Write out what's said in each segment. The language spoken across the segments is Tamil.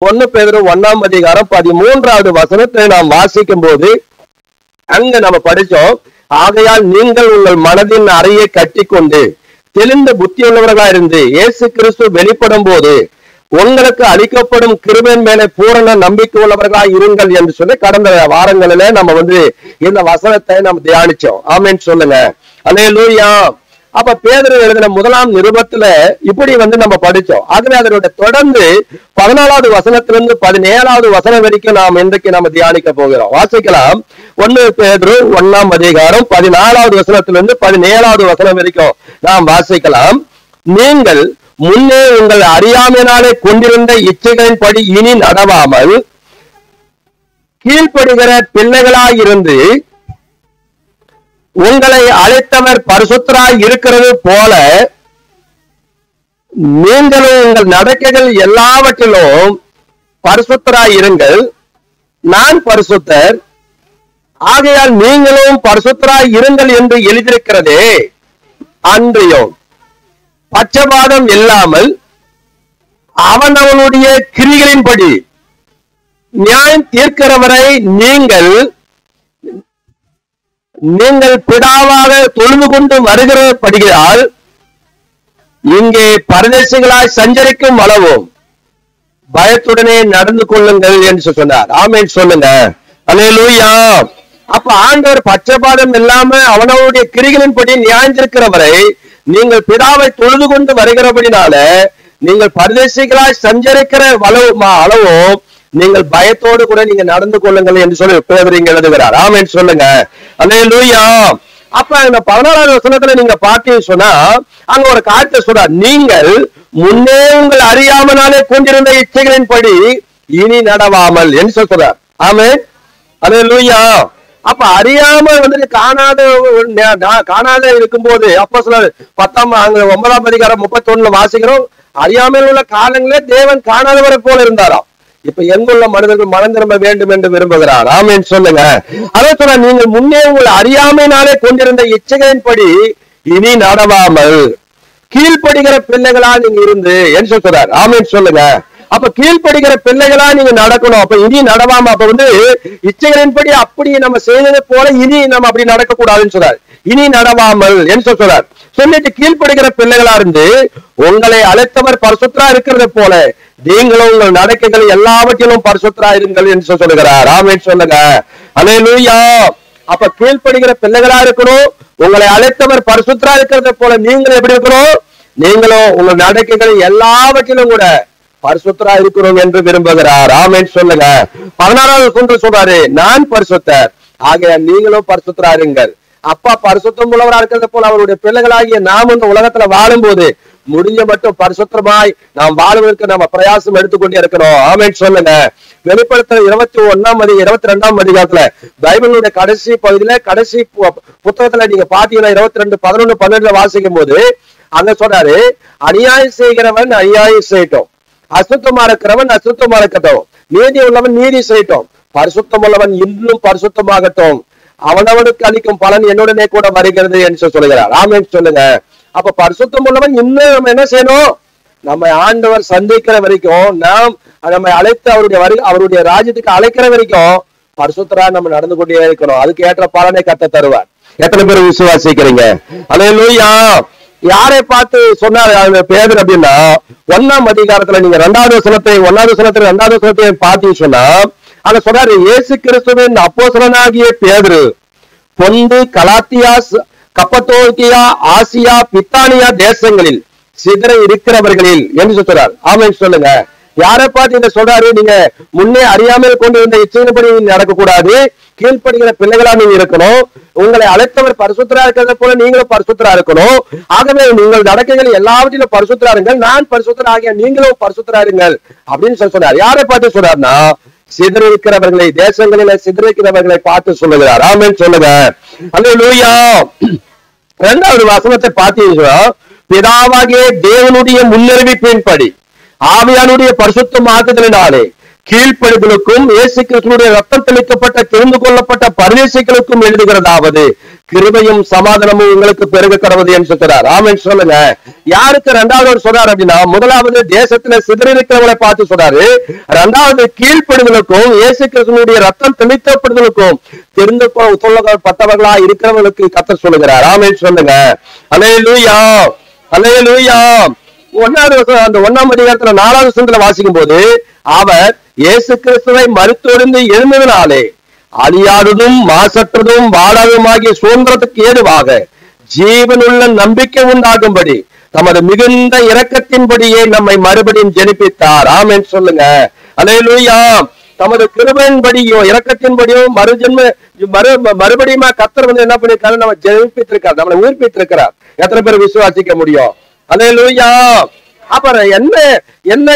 1 பேதுரு 1ஆம் அதிகாரம் 13வது வசனத்தை நாம் வாசிக்கும் போது அங்க நம்ம படிச்சோம். ஆகையால் நீங்கள் உங்கள் மனதின் அறையை கட்டிக்கொண்டு தெளிந்த புத்தியுள்ளவர்களா இருந்து இயேசு கிறிஸ்து வெளிப்படும் போது உங்களுக்கு அளிக்கப்படும் கிருபையின் மேலே பூரண நம்பிக்கை உள்ளவர்களா இருங்கள் என்று சொல்லி கடந்த வாரங்களில நம்ம இந்த வசனத்தை நம்ம தியானிச்சோம். ஆமென் சொல்லுங்க. அல்லேலூயா. அப்ப பேதுரு எழுதின 1ஆம் நிருபத்துல இப்படி நம்ம படிச்சோம். அதுல அதனுடைய தொடர்ந்து 14வது வசனத்திலிருந்து 17வது வசனம் வரைக்கும் நாம் இன்றைக்கு நம்ம தியானிக்க போகிறோம். வாசிக்கலாம். 1 பேதுரு 1ஆம் அதிகாரம் 14வது வசனத்திலிருந்து 17வது வசனம் வரைக்கும் நாம் வாசிக்கலாம். நீங்கள் முன்னே உங்கள் அறியாமையினாலே கொண்டிருந்த இச்சைகளின்படி இனி நடவாமல் கீழ்ப்படுகிற பிள்ளைகளாயிருந்து உங்களை அழைத்தவர் பரிசுத்தராய் இருக்கிறது போல நீங்களும் உங்கள் நடக்கைகள் எல்லாவற்றிலும் பரிசுத்தராய் இருங்கள். நான் பரிசுத்தர், ஆகையால் நீங்களும் பரிசுத்தராய் இருங்கள் என்று எழுதியிருக்கிறதே. அன்றியும் பட்சபாதம் இல்லாமல் அவனவனுடைய கிரிகளின்படி நியாயம் தீர்க்கிறவரை நீங்கள் பிதாவாக தொழுது கொண்டு வருகிறபடியால் இங்கே பரதேசிகளாய் சஞ்சரிக்கும் அளவும் பயத்துடனே நடந்து கொள்ளுங்கள் என்று சொன்னார். ஆமென் சொல்லுங்க. அல்லேலூயா. அப்ப ஆண்டவர் பட்சபாதம் இல்லாம அவனவனுடைய கிரிகளின்படி நியாயந்திருக்கிறவரை நீங்கள் பிதாவை தொழுது கொண்டு வருகிறபடினால நீங்கள் பரதேசிகளாய் சஞ்சரிக்கிற அளவும் நீங்கள் பயத்தோடு கூட நீங்க நடந்து கொள்ளுங்கள் என்று சொல்லி பேதுரு எழுதுகிறார். ஆமென் சொல்லுங்க. அல்லேலூயா. அப்ப இந்த 16வது வசனத்துல நீங்க பார்த்தீங்கன்னு சொன்னா அங்க ஒரு காரியத்தை சொல்றார். நீங்கள் முன்னே உங்கள் அறியாமனாலே கொண்டிருந்த இச்சைகளின்படி இனி நடவாமல் என்று சொல்றார். ஆமென். அல்லேலூயா. அப்ப அறியாம காணாத இருக்கும்போது அப்போஸ்தலர் 9ஆம் அதிகாரம் 31 வாசிக்கிறோம். அறியாமல் உள்ள காலங்களே தேவன் காணாதவரை போல இருந்தாராம். இப்ப எங்குள்ள மனிதர்கள் மனம் திரும்ப வேண்டும் என்று விரும்புகிறார். ஆமென் சொல்லுங்க. அதை சொல்ல நீங்கள் முன்னே உங்கள் அறியாமையினாலே கொண்டிருந்த இச்சைகளின்படி இனி நடவாமல் கீழ்ப்படுகிற பிள்ளைகளா நீங்க இருந்து என்று சொல்றார். ஆமென் சொல்லுங்க. அப்ப கீழ்ப்படுகிற பிள்ளைகளா நீங்க நடக்கணும். அப்ப இனி நடவாம அப்ப இச்சைகளின்படி அப்படி நம்ம செய்ததை போல இனி நம்ம அப்படி நடக்க கூடாதுன்னு சொல்றார். இனி நடவாமல் என்று சொல்றார். சொல்லிட்டு கீழ்ப்படுகிற பிள்ளைகளா இருந்து உங்களை அழைத்தவர் பரிசுத்தரா இருக்கிறது போல நீங்களும் உங்கள் நடக்கைகள் எல்லாவற்றிலும் பரிசுத்தரா இருங்கள் என்று சொல்லுகிறார். ஆமென் சொல்லுங்க. அல்லேலூயா. அப்ப கீழ்ப்படுகிற பிள்ளைகளா இருக்கணும். உங்களை அழைத்தவர் பரிசுத்தரா இருக்கிறது போல நீங்களும் எப்படி இருக்கணும்? நீங்களும் உங்கள் நடக்கைகள் எல்லாவற்றிலும் கூட பரிசுத்தரா இருக்கணும் என்று விரும்புகிறார். ஆமென் சொல்லுங்க. 16வது சொல்றாரு, நான் பரிசுத்தர், ஆகையா நீங்களும் பரிசுத்தரா இருங்கள். அப்பா பரிசுத்தம் உள்ளவரா இருக்கிறது போல அவருடைய பிள்ளைகளாகிய நாம் இந்த உலகத்துல வாழும் போது முடிஞ்ச மட்டும் பரிசுத்தமாய் நாம் வாழ்வதற்கு நம்ம பிரயாசம் எடுத்துக்கொண்டே இருக்கணும். ஆமென் சொல்லுங்க. வெளிப்படுத்தல் 22ஆம் அதிகாரத்துல பைபிளுடைய கடைசி பகுதியில கடைசி புத்தகத்துல நீங்க பாத்தீங்கன்னா 22:11-12 வாசிக்கும் போது அங்க சொல்றாரு, அநியாயம் செய்கிறவன் அநியாயம் செய்யட்டும், அசுத்தமா இருக்கிறவன் அசுத்தமா இருக்கட்டும், நீதி உள்ளவன் நீதி செய்யட்டும், பரிசுத்தம் உள்ளவன் இன்னும் பரிசுத்தமாகட்டும், அவனவனுக்கு அளிக்கும் பலன் என்னுடனே கூட வருகிறது என்று சொல்லுகிறார். ஆமென் சொல்லுங்க. அப்ப பரிசுத்தம் உள்ளவன் இன்னும் நம்ம என்ன செய்யணும்? நம்ம ஆண்டவர் சந்திக்கிற வரைக்கும் நம்ம அழைத்து அவருடைய ராஜ்யத்துக்கு அழைக்கிற வரைக்கும் பரிசுத்தரா நம்ம நடந்து கொண்டே இருக்கணும். அதுக்கு ஏற்ற பலனை கத்த தருவார். எத்தனை பேர் விசுவாசிக்கிறீங்க? அல்லேலூயா. யாரை பார்த்து சொன்னார் பேதுரு அப்படின்னா 1ஆம் அதிகாரத்துல நீங்க 1வது வசனத்தை பார்த்தீங்கன்னு சொன்னா அங்க சொல்றாரு, இயேசு கிறிஸ்துவின் அப்போஸ்தலனாகிய பேதுரு பொந்து கலாத்தியா கப்பத்தோக்கியா ஆசியா பித்தானியா தேசங்களில் சிதற இருக்கிறவர்களில் என்று சொல்றார். ஆமென் சொல்லுங்க. யாரை பார்த்து இதை சொல்றாரு? நீங்க முன்னே அறியாமல் கொண்டிருந்த இச்சையின்படி நடக்கக்கூடாது, கீழ்ப்படுகிற பிள்ளைகளா நீங்க இருக்கணும், உங்களை அழைத்தவர் பரிசுத்தரா இருக்கிறத போல நீங்களும் பரிசுத்தரா இருக்கணும், ஆகவே நீங்கள் நடக்கைகள் எல்லாவற்றிலும் பரிசுத்தரா இருங்கள், நான் பரிசுத்தரா ஆகிய நீங்களும் பரிசுத்தரா இருங்கள் அப்படின்னு சொல்றார். யாரை பார்த்து சொல்றாருன்னா சிதறிக்கிறவர்களை, தேசங்களில சிதறிக்கிறவர்களை பார்த்து சொல்லுகிறார். ஆமென் சொல்லுங்க. அல்லேலூயா. 2வது வசனத்தை பார்த்தீங்கன்னா பிதாவாகிய தேவனுடைய முன்னறிவிப்பின்படி ஆவியானுடைய பரிசுத்தமாக்குதலினாலே கீழ்ப்படுதலுக்கும் இயேசு கிறிஸ்துவினுடைய ரத்தம் தெளிக்கப்பட்ட தெரிந்து கொள்ளப்பட்ட பரதேசிகளுக்கும் எழுதுகிறதாவது, கிருபையும் சமாதானமும் உங்களுக்கு பெருக கடவுது என்று சொல்றார். ஆமென் சொல்லுங்க. யாருக்கு இரண்டாவது சொல்றாரு அப்படின்னா, முதலாவது தேசத்துல சிதறிருக்கிறவங்களை பார்த்து சொல்றாரு. இரண்டாவது கீழ்ப்படுதலுக்கும் இயேசு கிறிஸ்துவினுடைய ரத்தம் தெளிக்கப்படுதலுக்கும் தெரிந்து சொல்லப்பட்டவர்களா இருக்கிறவங்களுக்கு கர்த்தர் சொல்லுகிறார். ஆமென் சொல்லுங்க. அல்லேலூயா, அல்லேலூயா. அந்த 1ஆம் அதிகாரத்துல 4வது வசனத்துல வாசிக்கும் போது, அவர் இயேசு கிறிஸ்துவை மரித்தொழிந்து எழுந்ததினாலே அழியாததும் மாசற்றதும் வாழாததுமாகிய சுதந்திரத்துக்கு ஏதுவாக ஜீவனுள்ள நம்பிக்கை உண்டாகும்படி தமது மிகுந்த இரக்கத்தின்படியே நம்மை மறுபடியும் ஜெனிப்பித்தார். ஆமென் சொல்லுங்க. அல்லேலூயா. தமது கிருபையின்படியோ இரக்கத்தின்படியும் மறுபடியும் கர்த்தர் என்ன பண்ணிருக்காரு, நம்ம ஜெனிப்பித்திருக்கார், நம்மளை உயிர்ப்பித்திருக்கிறார். எத்தனை பேர் விசுவாசிக்க முடியும்? அல்லேலூயா. அப்புறம் என்ன என்ன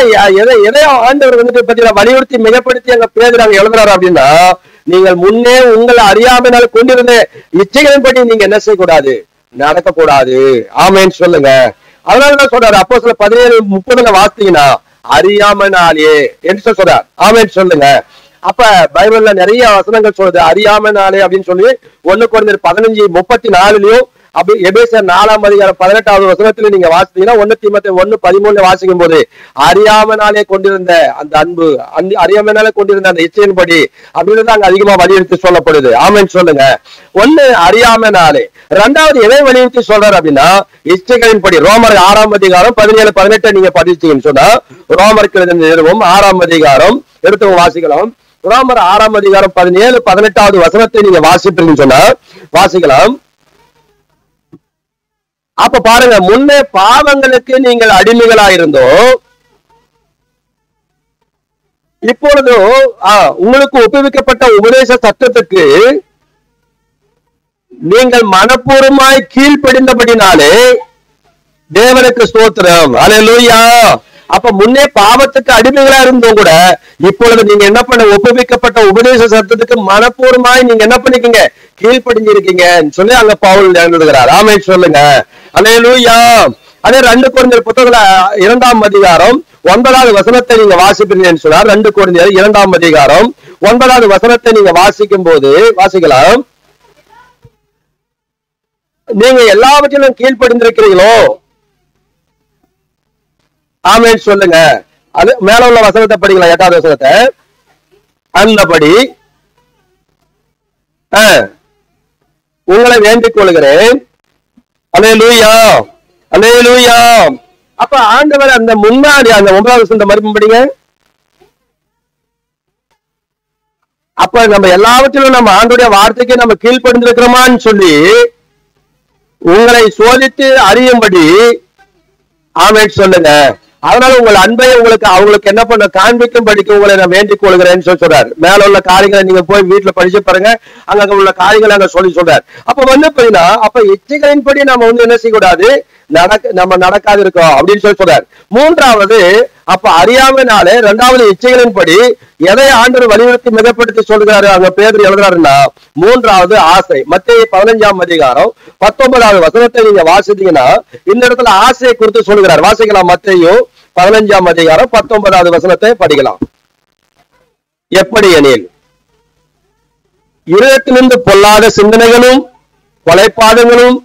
எதை ஆண்டவர் பத்தி வலியுறுத்தி மிகப்படுத்தி அங்க பேசுறாங்க எழுதுறாரு அப்படின்னா, நீங்கள் முன்னே உங்களை அறியாமல் கொண்டிருந்த இச்சைகளின்படி நீங்க என்ன செய்யக்கூடாது, நடக்கக்கூடாது. ஆமென் சொல்லுங்க. அதனாலதான் சொல்றாரு அப்போஸ்தலர் 17:30 வாசித்தீங்கன்னா, அறியாமனாலே என்று சொல்றார். ஆமென் சொல்லுங்க. அப்ப பைபிள்ல நிறைய வசனங்கள் சொல்றது அறியாமனாலே அப்படின்னு சொல்லி 1 கொரிந்தியர் 15:34 அப்படி எபேசியர் 4ஆம் அதிகாரம் 18வது வசனத்துல நீங்க வாசித்தீங்கன்னா 1 தீமோத்தேயு 1:13 வாசிக்கும் போது அறியாமனாலே கொண்டிருந்த அந்த அன்பு, அறியாமனாலே கொண்டிருந்த அந்த இச்சையின்படி அப்படின்னு அங்க அதிகமா வலியுறுத்தி சொல்லப்படுது. ஆமென் சொல்லுங்க. 1 அறியாமனாலே. 2வது எதை வலியுறுத்தி சொல்றாரு அப்படின்னா, இச்சைகளின்படி. ரோமர் 6ஆம் அதிகாரம் 17-18 நீங்க படிச்சீங்கன்னு சொன்னா, ரோமருக்கு எழுதின நிருபம் 6ஆம் அதிகாரம் எடுத்து வாசிக்கலாம். ரோமர் 6ஆம் அதிகாரம் 17-18வது வசனத்தை நீங்க வாசிப்பீங்கன்னு சொன்னா வாசிக்கலாம். அப்ப பாருங்க, முன்னே பாவங்களுக்கு நீங்கள் அடிமைகளாயிருந்தோ இப்பொழுது உங்களுக்கு ஒப்புவிக்கப்பட்ட உபதேச சட்டத்துக்கு நீங்கள் மனப்பூர்வமாய் கீழ்ப்படிந்தபடினாலே தேவனுக்கு ஸ்தோத்திரம். அல்லேலூயா. அப்ப முன்னே பாவத்துக்கு அடிமைகளா இருந்தோம் கூட இப்பொழுது நீங்க என்ன பண்ண, ஒப்புவிக்கப்பட்ட உபதேச சட்டத்துக்கு மனப்பூர்வமாய் நீங்க என்ன பண்ணிக்கீங்க, கீழ்ப்படிஞ்சிருக்கீங்க சொல்லி அங்க பவுல் எழுதுகிறார். ஆமென் சொல்லுங்க. அல்லேலூயா. அதே 2 கொரிந்தியர் புத்தகத்துல 2ஆம் அதிகாரம் 9வது வசனத்தை நீங்க வாசிப்பீங்கன்னு சொன்னார். 2 கொரிந்தியர் 2ஆம் அதிகாரம் 9வது வசனத்தை நீங்க வாசிக்கும் போது வாசிக்கலாம். நீங்க எல்லாவற்றிலும் கீழ்ப்படிந்திருக்கிறீங்களோ? ஆமென் சொல்லுங்க. அது மேல உள்ள வசனத்தை படிக்கலாம், 8வது வசனத்தை. அந்தபடி உங்களை வேண்டிக் கொள்கிறேன். அல்லேலூயா, அல்லேலூயா. அப்ப ஆண்டவர் அந்த முன்னாடி அந்த 9வது வசனத்தை மறுபடியும் படிங்க. அப்ப நம்ம எல்லாவற்றிலும் நம்ம ஆண்டோடைய வார்த்தைக்கு நம்ம கீழ்ப்படிந்திருக்கிறோமான்னு சொல்லி உங்களை சோதித்து அறியும்படி ஆமென் சொல்லுங்க. அதனால உங்கள் அன்பை அவங்களுக்கு என்ன பண்ண காண்பிக்கும் படிக்க உங்களை நான் வேண்டிக் கொள்கிறேன்னு சொல்றாரு. மேல உள்ள காரியங்களை நீங்க போய் வீட்டுல படிச்சு பாருங்க, அங்க உள்ள காரியங்களை அங்க சொல்றாரு. அப்ப பாத்தீங்கன்னா, அப்ப இச்சைகளின்படி நம்ம என்ன செய்யக்கூடாது, நம்ம நடக்காது இருக்கோம் அப்படின்னு சொல்றாரு. 3வது அப்ப அறியாமனாலே. 2வது இச்சைகளின்படி. எதை ஆண்டவர் வலியுறுத்தி மிகப்படுத்தி சொல்கிறாரு அங்க பேதுரு எழுதுறாருன்னா, 3வது ஆசை. மத்தேயு 15ஆம் அதிகாரம் 19வது வசனத்தை நீங்க வாசித்தீங்கன்னா இந்த இடத்துல ஆசையை குறித்து சொல்கிறார். வாசிக்கலாம். மத்தேயு 15ஆம் அதிகாரம் 19வது வசனத்தை படிக்கலாம். எப்படி எனில், இருதயத்திலிருந்து பொல்லாத சிந்தனைகளும் கொலைப்பாதங்களும்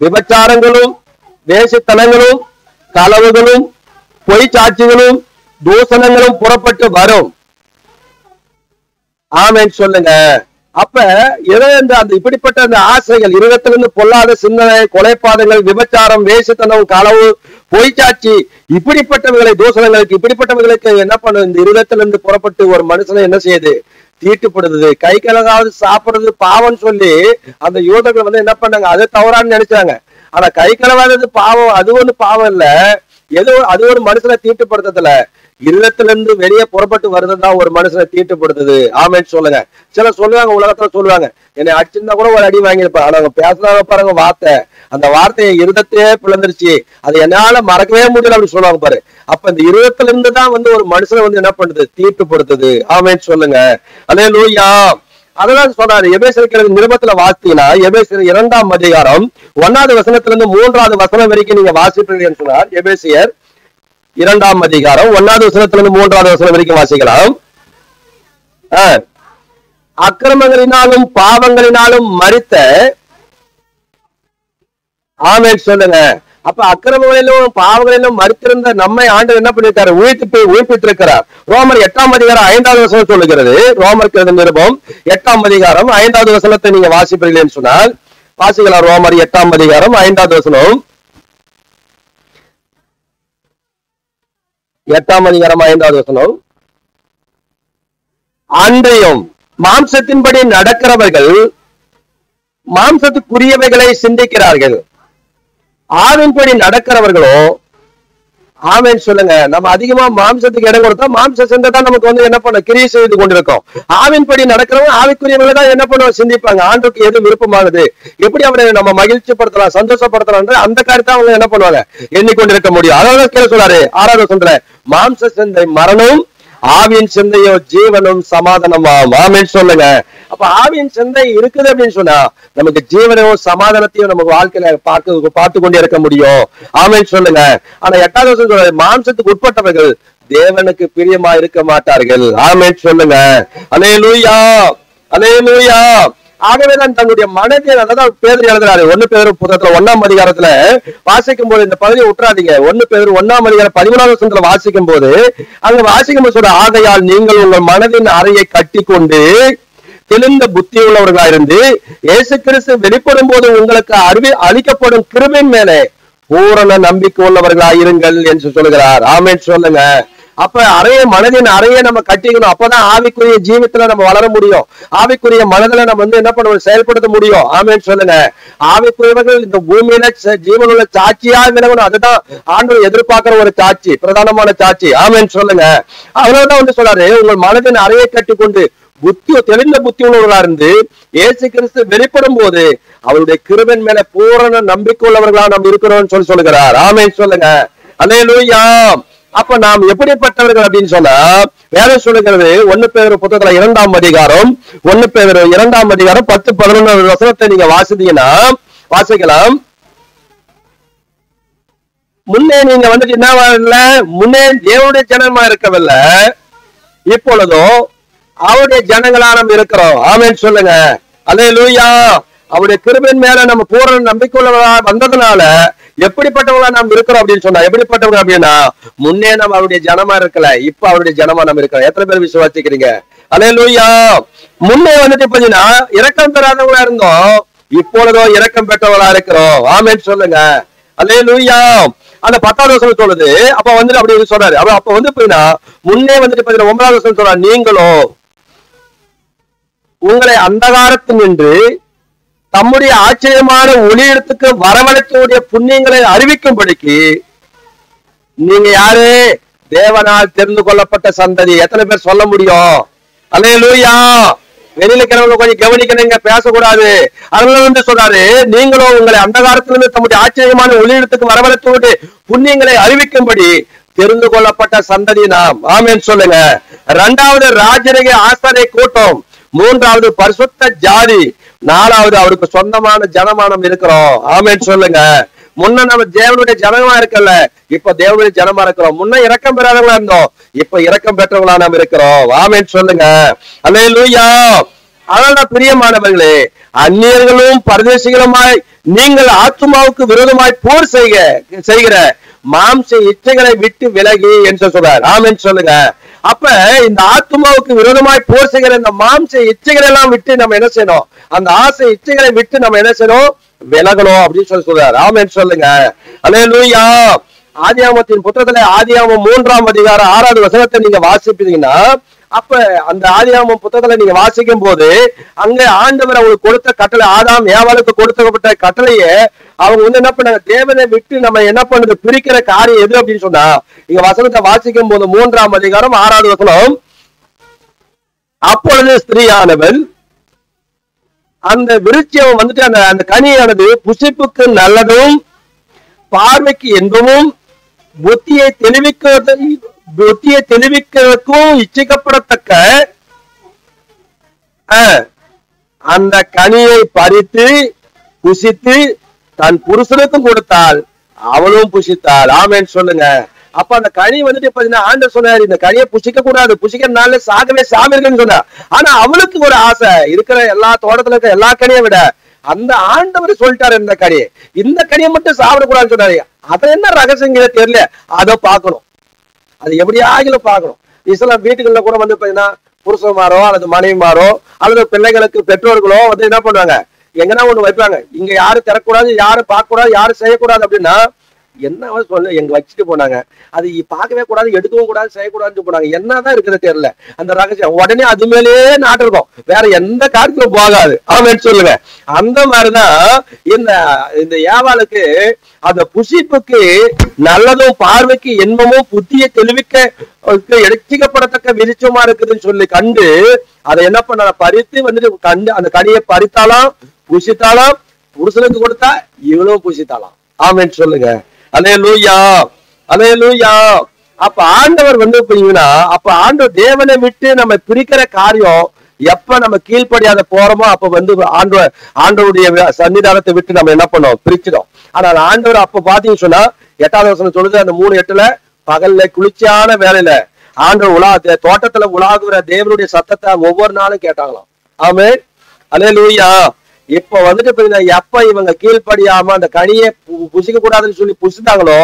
விபச்சாரங்களும் வேசித்தனங்களும் களவுகளும் பொய் சாட்சிகளும் தூஷணங்களும் புறப்பட்டு வரும். ஆமென் சொல்லுங்க. அப்ப அந்த இப்படிப்பட்ட அந்த ஆசைகள், இருதயத்திலிருந்து பொல்லாத சிந்தனை, கொலைப்பாதங்கள், விபச்சாரம், வேசித்தனம், களவு, பொய்ச்சாட்சி, இப்படிப்பட்டவர்களை தூஷணங்களுக்கு இப்படிப்பட்டவர்களுக்கு என்ன பண்ணும், இந்த இருதயத்திலிருந்து புறப்பட்டு ஒரு மனுஷனை என்ன செய்யுது, தீட்டுப்படுது. கை கலகாவது சாப்பிடுறது பாவம் சொல்லி அந்த யூதர்கள் என்ன பண்ணாங்க, அது தவறான்னு நினைச்சாங்க. ஆனா கை கலவாதது பாவம், அது ஒண்ணு பாவம் இல்ல, ஏதோ அது ஒரு மனுஷனை தீட்டுப்படுத்தல, இல்லத்திலிருந்து வெளியே புறப்பட்டு வருதுதான் ஒரு மனுஷனை தீட்டுப்படுத்துது. ஆமென் சொல்லுங்க. சில சொல்லுவாங்க, உலகத்துல சொல்லுவாங்க, என்னை அடிச்சிருந்தா கூட ஒரு அடி வாங்கியிருப்பேன், ஆனா அவங்க பேசுறாங்க பாருங்க வார்த்தை, அந்த வார்த்தையை இருதத்தையே பிளந்துருச்சு, அது என்னால மறக்கவே முடியல அப்படின்னு சொல்லுவாங்க பாரு. அப்ப இந்த இருதத்துல இருந்து தான் ஒரு மனுஷனை என்ன பண்ணுது, தீட்டுப்படுத்துது. ஆமென் சொல்லுங்க. அல்லேலூயா. அதெல்லாம் சொல்றாரு. எபேசியர் நிருபத்துல வாசித்தீங்கன்னா எபேசியர் 2ஆம் அதிகாரம் 1வது வசனத்திலிருந்து 3வது வசனம் வரைக்கும் நீங்க வாசிப்பீங்கன்னு சொன்னார். எபேசியர் 2ஆம் அதிகாரம் 1வது வசனத்திலிருந்து 3வது வசனம் வரைக்கும் வாசிக்கலாம். அக்கிரமங்களினாலும் பாவங்களினாலும் மரித்த ஆமென் சொல்லுங்க. அப்ப அக்கிரமங்களிலும் பாவங்களிலும் மறுத்திருந்த நம்மை ஆண்டவர் என்ன பண்ணிருக்காரு? உயிர்ப்பித்து இருக்கிறார். ரோமர் 8ஆம் அதிகாரம் 5வது வசனம் சொல்லுகிறது. ரோமருக்கு எழுதின நிருபம் 8ஆம் அதிகாரம் 5வது வசனத்தை நீங்க வாசிப்பீர்கள் சொன்னால் வாசிக்கலாம். ரோமர் 8ஆம் அதிகாரம் 5வது வசனம். 8ஆம் அதிகாரம் 5வது வசனம். அன்றையும் மாம்சத்தின்படி நடக்கிறவர்கள் மாம்சத்துக்குரியவைகளை சிந்திக்கிறார்கள், ஆவின்படி நடக்கிறவர்களோ, ஆமென் சொல்லுங்க. நம்ம அதிகமா மாம்சத்துக்கு இடம் கொடுத்தா மாம்ச சிந்தை தான் நமக்கு என்ன பண்ண கிரியை செய்து கொண்டிருக்கோம். ஆவின்படி நடக்கிறவங்க ஆவிக்குரியவங்களை தான் என்ன பண்ணுவோம்? சிந்திப்பாங்க. ஆண்டுக்கு எது விருப்பமாகுது, எப்படி அவரை நம்ம மகிழ்ச்சி படுத்தலாம், சந்தோஷப்படுத்தலாம், அந்த காரியத்தை அவங்க என்ன பண்ணுவாங்க? எண்ணிக்கொண்டிருக்க முடியும். அதாவது கேள்வி சொல்றாரு 6வது வசனத்துல, மாம்ச சிந்தை மரணம், ஆவியின் சிந்தையோ ஜீவனும் சமாதானமாம். ஆமென் சொல்லுங்க. அப்ப ஆவியின் சிந்தை இருக்குது அப்படின்னு சொன்னா நமக்கு ஜீவனையும் சமாதானத்தையும் நம்ம வாழ்க்கையில பார்த்து கொண்டே இருக்க முடியும். ஆமென் சொல்லுங்க. ஆனா 8வது வசனம் சொல்றாரு, மாம்சத்துக்கு உட்பட்டவர்கள் தேவனுக்கு பிரியமா இருக்க மாட்டார்கள். ஆமென் சொல்லுங்க. அல்லேலூயா, அல்லேலூயா. ஆகவேதான் தன்னுடைய மனதில், அதாவது பேதுரு எழுதுறாரு 1 பேதுரு புத்தகத்துல 1ஆம் அதிகாரத்துல வாசிக்கும் போது, இந்த பகுதியை விட்டுறாதீங்க. 1 பேதுரு 1ஆம் அதிகாரம் 14வது வசனத்துல வாசிக்கும் போது அங்க வாசிக்கும் போது சொல்ற, ஆகையால் நீங்கள் உங்கள் மனதின் அறையை கட்டி கொண்டு தெளிந்த புத்தி உள்ளவர்களா இருந்து இயேசு கிறிஸ்து வெளிப்படும் போது உங்களுக்கு அளிக்கப்படும் கிருபையின் மேலே பூரண நம்பிக்கை உள்ளவர்களா இருங்கள் என்று சொல்லுகிறார். ஆமென் சொல்லுங்க. அப்ப மனதின் அறையை நம்ம கட்டிக்கணும். அப்பதான் ஆவிக்குரிய ஜீவித்துல நம்ம வளர முடியும். ஆவிக்குரிய மனதில நம்ம என்ன பண்ணுவோம்? செயல்படுத்த முடியும். ஆமென் சொல்லுங்க. ஆவிக்குரியவர்கள் இந்த பூமியில ஜீவனுள்ள சாட்சியா விளங்கணும். அதுதான் ஆண்டவர் எதிர்பார்க்கிற ஒரு சாட்சி, பிரதானமான சாட்சி. ஆமென் சொல்லுங்க. அதனாலதான் சொல்றாரு, உங்கள் மனதின் அறையை கட்டி கொண்டு தெளிந்த புத்தி உள்ளவர்களா இருந்து இயேசு கிறிஸ்து வெளிப்படும் போது அவருடைய கிருபையின் மேல பூரண நம்பிக்கை உள்ளவர்களா நாம் இருக்கிறோம் சொல்லுகிறார். ஆமென் சொல்லுங்க. அல்லேலூயா. அப்ப நாம் எப்படிப்பட்டவர்கள் அப்படின்னு சொன்னா வேற சொல்லுகிறது 1 பேதுரு புத்தகத்துல 2ஆம் அதிகாரம் 1 பேதுரு 2ஆம் அதிகாரம் 10-11 வசனத்தை நீங்க வாசித்தீங்கன்னா வாசிக்கலாம். முன்னே நீங்க என்னவா இல்ல, முன்னே தேவனுடைய ஜனமா இருக்கவில்லை, இப்பொழுதோ அவருடைய ஜனங்களா நம்ம இருக்கிறோம். ஆமென் சொல்லுங்க. அல்லேலூயா. அவருடைய கிருபையின் மேல நம்ம பூரண நம்பிக்கையுள்ளவர்களா வந்ததுனால எப்படிப்பட்டவங்களா நாம் இருக்கிறோம் அப்படின்னு சொன்னா, எப்படிப்பட்டவங்க அப்படின்னா முன்னே நம்ம அவருடைய ஜனமா இருக்கல, இப்ப அவருடைய ஜனமா நம்ம இருக்கிறோம். எத்தனை பேர் விசுவாசிக்கிறீங்க? அல்லேலூயா. முன்னே பாத்தீங்கன்னா இரக்கம் பெறாதவங்களா இருந்தோம், இப்பொழுதோ இரக்கம் பெற்றவங்களா இருக்கிறோம். ஆமென் சொல்லுங்க. அல்லேலூயா. அந்த 10வது வசனம் சொல்லுது. அப்ப அப்படி சொல்றாரு. அப்ப பாத்தீங்கன்னா முன்னே பாத்தீங்கன்னா 9வது வசனம் சொல்றாரு, நீங்களோ உங்களை அந்தகாரத்தில் நின்று தம்முடைய ஆச்சரியமான ஒளியிடத்துக்கு வரவழைக்கக்கூடிய புண்ணியங்களை அறிவிக்கும்படிக்கு நீங்க யாரு? தேவனால் தெரிந்து கொள்ளப்பட்ட சந்ததி. எத்தனை பேர் சொல்ல முடியும்? அல்லேலூயா. வெளியில இருக்கிறவங்க கொஞ்சம் கவனிக்கணுங்க, பேசக்கூடாது. அதனால சொல்றாரு, நீங்களும் உங்களை அந்தகாரத்திலிருந்து தம்முடைய ஆச்சரியமான ஒளியிடத்துக்கு வரவழைத்து புண்ணியங்களை அறிவிக்கும்படி தெரிந்து கொள்ளப்பட்ட சந்ததி நாம். ஆமென் சொல்லுங்க. 2வது ராஜரிக ஆசாரிய கூட்டம், 3வது பரிசுத்த ஜாதி, 4வது அவருக்கு சொந்தமான ஜனமானம் இருக்கிறோம். ஆமென் சொல்லுங்க. முன்ன நம்ம தேவனுடைய ஜனமா இருக்கல, இப்ப தேவனுடைய ஜனமா இருக்கிறோம். முன்ன இரக்கம் பெறாதவங்களா இருந்தோம், இப்ப இரக்கம் பெற்றவங்களா நாம் இருக்கிறோம். ஆமென் சொல்லுங்க. அல்லேலூயா. அதனால பிரியமானவர்களே, அந்நியர்களும் பரதேசிகளுமாய் நீங்கள் ஆத்துமாவுக்கு விரோதமாய் போர் செய்கிற மாம்ச இச்சைகளை விட்டு விலகி என்று சொல்றார். ஆமென் சொல்லுங்க. அப்ப இந்த ஆத்துமாவுக்கு விரோதமாய் போர் செய்கிற இந்த மாம்ச இச்சைகளை எல்லாம் விட்டு நம்ம என்ன செய்யணும்? அந்த ஆசை இச்சைகளை விட்டு நம்ம என்ன செய்யணும்? விலகணும் அப்படின்னு சொல்றாரு. ஆமென் சொல்லுங்க. அல்லேலூயா. ஆதியாகமத்தின் புத்தகத்துல ஆதியாகமம் 3ஆம் அதிகாரம் 6வது வசனத்தை நீங்க வாசிப்பீங்கன்னா, அப்ப அந்த ஆதியாகமம் புத்தகத்துல நீங்க வாசிக்கும் போது அங்க ஆண்டவர் அவங்களுக்கு கொடுத்த கட்டளை, ஆதாம் ஏவாளுக்கு கொடுக்கப்பட்ட கட்டளையே அவங்க என்ன பண்ணாங்க? தேவனை விட்டு நம்ம என்ன பண்றது? பிரிக்கிற காரியம் எது அப்படின்னு சொன்னா, இங்க வசனத்தை வாசிக்கும் போது 3ஆம் அதிகாரம் 6வது வசனம், அப்பொழுது ஸ்திரீயானவள் அந்த விருட்சம் அந்த கனியானது புசிப்புக்கு நல்லதும் பார்வைக்கு என்பதும் புத்தியை தெளிவிக்கிறதுக்கும் இச்சிக்கப்படத்தக்க அந்த கனியை பறித்து புசித்து தன் புருஷனுக்கும் கொடுத்தாள், அவளும் புசித்தாள். ஆமென் சொல்லுங்க. அப்ப அந்த கனி பாத்தீங்கன்னா ஆண்டவர் சொன்னாரு, இந்த கனியை புசிக்க கூடாது, புசிக்கிறதுனால சாகவே சாமிருக்குன்னு சொன்னா. ஆனா அவளுக்கு ஒரு ஆசை இருக்கிற எல்லா தோட்டத்துல இருக்க எல்லா கனியை விட அந்த ஆண்டவர் சொல்லிட்டாரு இந்த கனியை மட்டும் சாப்பிடக்கூடாதுன்னு சொன்னாரு. அதை என்ன ரகசியங்கள தெரியல, அதை பார்க்கணும். அது எப்படியாகிலும் பார்க்கணும். சில வீட்டுகள்ல கூட வந்து பாத்தீங்கன்னா புருஷன்மாரோ அல்லது மனைவிமாரோ அல்லது பிள்ளைகளுக்கு பெற்றோர்களோ வந்து என்ன பண்ணுவாங்க, எங்கன்னா ஒண்ணு வைப்பாங்க, இங்க யாரும் திறக்கூடாது, யாரும் பார்க்க கூடாது, யாரும் செய்யக்கூடாது அப்படின்னா என்ன சொல்ல எங்க வச்சுட்டு போனாங்க. அது பார்க்கவே கூடாது, எடுக்கவும் கூடாது, செய்யக்கூடாதுன்னு போனாங்க. என்னதான் இருக்குது தெரியல அந்த ரகசியம். உடனே அது மேலேயே நாட்டு இருக்கும், வேற எந்த காரியத்திலும் போகாது. ஆமென் சொல்லுங்க. அந்த மாதிரிதான் இந்த ஏவாளுக்கு அந்த புசிப்புக்கு நல்லதும் பார்வைக்கு இன்பமும் புத்தியை தெளிவிக்க எச்சிக்கப்படத்தக்க விரிச்சமா இருக்குதுன்னு சொல்லி கண்டு அதை என்ன பண்ண பறித்து வந்துட்டு கண்டு அந்த கனியை பறித்தாலாம், புசித்தாலாம், புருஷனுக்கு கொடுத்தா இவளும் புசித்தாலாம். ஆமென் சொல்லுங்க. அல்லேலூயா, அல்லேலூயா. அப்ப ஆண்டவர் வந்து அப்ப ஆண்டவர் தேவனை விட்டு நம்ம பிரிக்கிற காரியம் எப்ப நம்ம கீழ்ப்படியாத போறோமோ அப்ப வந்து ஆண்டவருடைய சன்னிதானத்தை விட்டு நம்ம என்ன பண்ணோம், பிரிச்சிடும். ஆனால் ஆண்டவர் அப்ப பாத்தீங்கன்னு சொன்னா 8வது வசனம் சொல்லுது, அந்த 3:8 பகல்ல குளிர்ச்சியான வேலையில ஆண்டவர் தோட்டத்துல உலாகுற தேவனுடைய சத்தத்தை ஒவ்வொரு நாளும் கேட்டாங்களாம். ஆமென், அல்லேலூயா. இப்ப வந்துட்டு எப்ப இவங்க கீழ்ப்படியாம அந்த கனியை புசிக்க கூடாதுன்னு சொல்லி புசித்தாங்களோ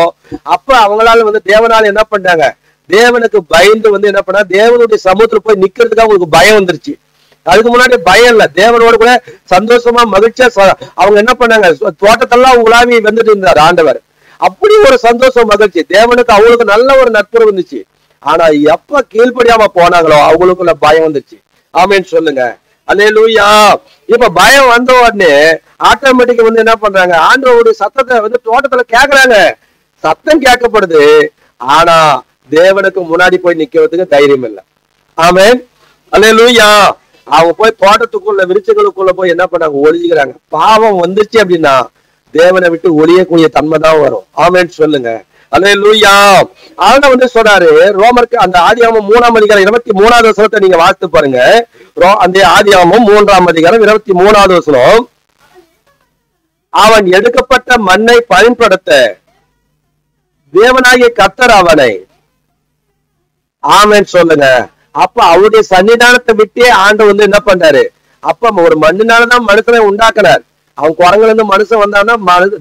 அப்ப அவங்களால வந்து தேவனால என்ன பண்ணாங்க, தேவனுக்கு பயந்து வந்து என்ன பண்ணா தேவனுடைய சமூகத்துல போய் நிக்கிறதுக்கு அவங்களுக்கு பயம் வந்துருச்சு. அதுக்கு முன்னாடி பயம் இல்ல, தேவனோட கூட சந்தோஷமா மகிழ்ச்சியா அவங்க என்ன பண்ணாங்க, தோட்டத்தெல்லாம் உலாவி வந்துட்டு இருந்தார் ஆண்டவர். அப்படி ஒரு சந்தோஷம் மகிழ்ச்சி தேவனுக்கு அவங்களுக்கு நல்ல ஒரு நட்புறவு இருந்துச்சு. ஆனா எப்ப கீழ்ப்படியாம போனாங்களோ அவங்களுக்குள்ள பயம் வந்துச்சு. ஆமென் சொல்லுங்க. அல்லேலூயா. இப்ப பயம் வந்த உடனே ஆட்டோமேட்டிக்கா வந்து என்ன பண்றாங்க, ஆண்டவருடைய சத்தத்தை வந்து தோட்டத்துல கேக்குறாங்க. சத்தம் கேட்கப்படுது, ஆனா தேவனுக்கு முன்னாடி போய் நிக்கிறதுக்கு தைரியம் இல்லை. ஆமென், அல்லேலூயா. அவங்க போய் தோட்டத்துக்குள்ள விருட்சங்களுக்குள்ள போய் என்ன பண்ணாங்க, ஒளிஞ்சுக்கிறாங்க. பாவம் வந்துச்சு அப்படின்னா தேவனை விட்டு ஒளியக்கூடிய தன்மை தான் வரும். ஆமென் சொல்லுங்க. அல்லேலூயா. அதனால வந்து சொல்றாரு ரோமருக்கு அந்த ஆதியாகமம் 3ஆம் அதிகாரம் 23வது வசனத்தை நீங்க வாசித்து பாருங்க. அந்த ஆதியாகமம் 3ஆம் அதிகாரம் 23வது வசனம், அவன் எடுக்கப்பட்ட மண்ணை பயன்படுத்த தேவனாகிய கர்த்தர் அவனை. ஆமென் சொல்லுங்க. அப்ப அவருடைய சன்னிதானத்தை விட்டே ஆண்டவர் வந்து என்ன பண்றாரு, அப்ப ஒரு மண்ணினாலதான் மனுஷனை உண்டாக்குனார். அவன் குரங்குல இருந்து மனுஷன் வந்தான்னா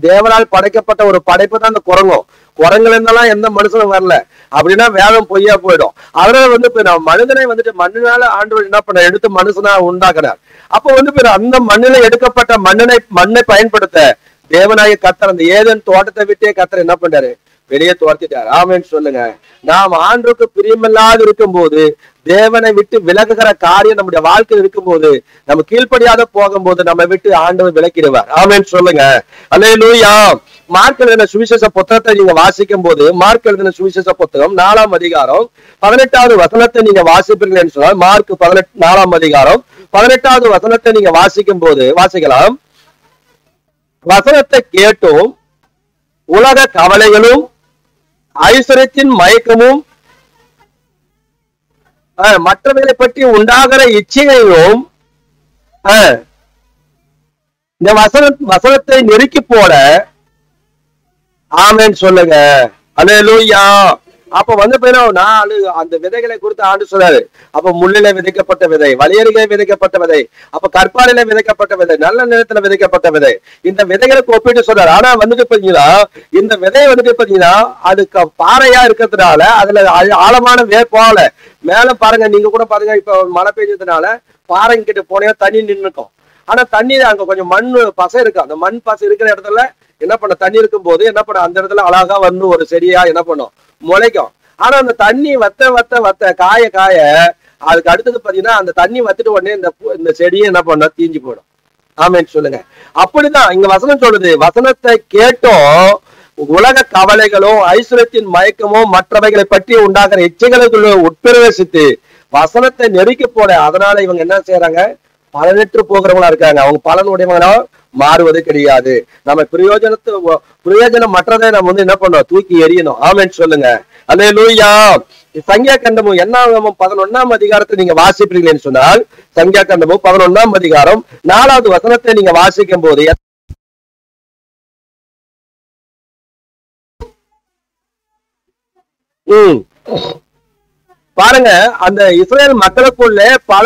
தேவனால் படைக்கப்பட்ட ஒரு படைப்பு தான் அந்த குரங்கும். குரங்குல இருந்தெல்லாம் எந்த மனுஷனும் வரல அப்படின்னா வேதம் பொய்யா போயிடும். அதனால வந்து மனிதனை வந்துட்டு மண்ணினால ஆண்டவர் என்ன பண்ண எடுத்து மனுஷனா உண்டாக்குனார். அப்ப வந்து அந்த மண்ணில எடுக்கப்பட்ட மண்ணை பயன்படுத்த தேவனாய கர்த்தர் அந்த ஏதேன் தோட்டத்தை விட்டே கர்த்தர் என்ன பண்றாரு, வெளியே துரத்திட்டார். ஆமென் சொல்லுங்க. நாம் ஆண்டவருக்கு பிரியமில்லாது இருக்கும் போது, தேவனை விட்டு விலகுகிற காரியம் நம்முடைய வாழ்க்கையில் இருக்கும் போது, நம்ம கீழ்ப்படியாத போகும்போது நம்ம விட்டு ஆண்டவர் விலக்கிடுவார். ஆமென் சொல்லுங்க. அல்லேலூயா. மார்க் எழுதின சுவிசேஷ புத்தகத்தை நீங்க வாசிக்கும் போது, மார்க் எழுதின சுவிசேஷ புத்தகம் 4ஆம் அதிகாரம் 18வது வசனத்தை நீங்க வாசிப்பீர்கள் சொன்னால், மார்க் 4ஆம் அதிகாரம் 18வது வசனத்தை நீங்க வாசிக்கும் போது வாசிக்கலாம். வசனத்தை கேட்டும் உலக கவலைகளும் ஐஸ்வர்யத்தின் மயக்கமும் மற்றவர்களை பற்றி உண்டாகிற இச்சைகளும் இந்த வசனத்தை நெருக்கி போட. ஆமென் சொல்லுங்க. அல்லேலூயா. அப்ப வந்து அந்த விதைகளை குறித்து ஆண்டு சொல்றாரு. அப்ப முள்ளில விதைக்கப்பட்ட விதை, வலியருகே விதைக்கப்பட்ட விதை, அப்ப கற்பாலையில விதைக்கப்பட்ட விதை, நல்ல நிலத்துல விதைக்கப்பட்ட விதை, இந்த விதைகளுக்கு ஒப்பிட்டு சொல்றாரு. ஆனா வந்துட்டு பாத்தீங்கன்னா இந்த விதை வந்துட்டு பாத்தீங்கன்னா அதுக்கு பாறையா இருக்கிறதுனால அதுல ஆழமான வேர் போகல. மேல பாருங்க, நீங்க கூட பாருங்க, இப்ப மழை பெஞ்சதுனால பாறைங்கிட்ட போனே தண்ணி நின்றுக்கும். ஆனா தண்ணி அங்க கொஞ்சம் மண் பசை இருக்கு. அந்த மண் பசை இருக்கிற இடத்துல என்ன பண்ண, தண்ணி இருக்கும் போது என்ன பண்ண, அந்த இடத்துல அழகா வந்து ஒரு செடியா என்ன பண்ணும், முளைக்கும். ஆனா அந்த தண்ணி வத்த காய காய அதுக்கு அடுத்தது பாத்தீங்கன்னா அந்த தண்ணி வத்துட்டு உடனே இந்த செடியை என்ன பண்ண, தீஞ்சு போயிடும். ஆமென் சொல்லுங்க. அப்படிதான் இங்க வசனம் சொல்லுது, வசனத்தை கேட்டோம் உலக கவலைகளும் ஐஸ்வர்யத்தின் மயக்கமும் மற்றவைகளை பற்றி உண்டாகிற இச்சைகளுக்குள்ள உட்பிரவேசித்து வசனத்தை நெருக்கி போட. அதனால இவங்க என்ன செய்யறாங்க, பலனற்று போகிறவங்களா இருக்காங்க. அவங்க பலனுடையவங்களா மாறுவது கிடையாது. நம்ம பிரயோஜனம் மற்றதை நம்ம வந்து என்ன பண்ணோம், தூக்கி எறியணும். ஆமென் சொல்லுங்க. அல்லேலூயா. சங்கியா கண்டமும் 11ஆம் அதிகாரத்தை நீங்க வாசிப்பீர்களேன்னு சொன்னால், சங்கியா கண்டமும் 11ஆம் அதிகாரம் 4வது வசனத்தை நீங்க வாசிக்கும் போது பாருங்க, அந்த இஸ்ரேல் மக்களுக்குள்ள பல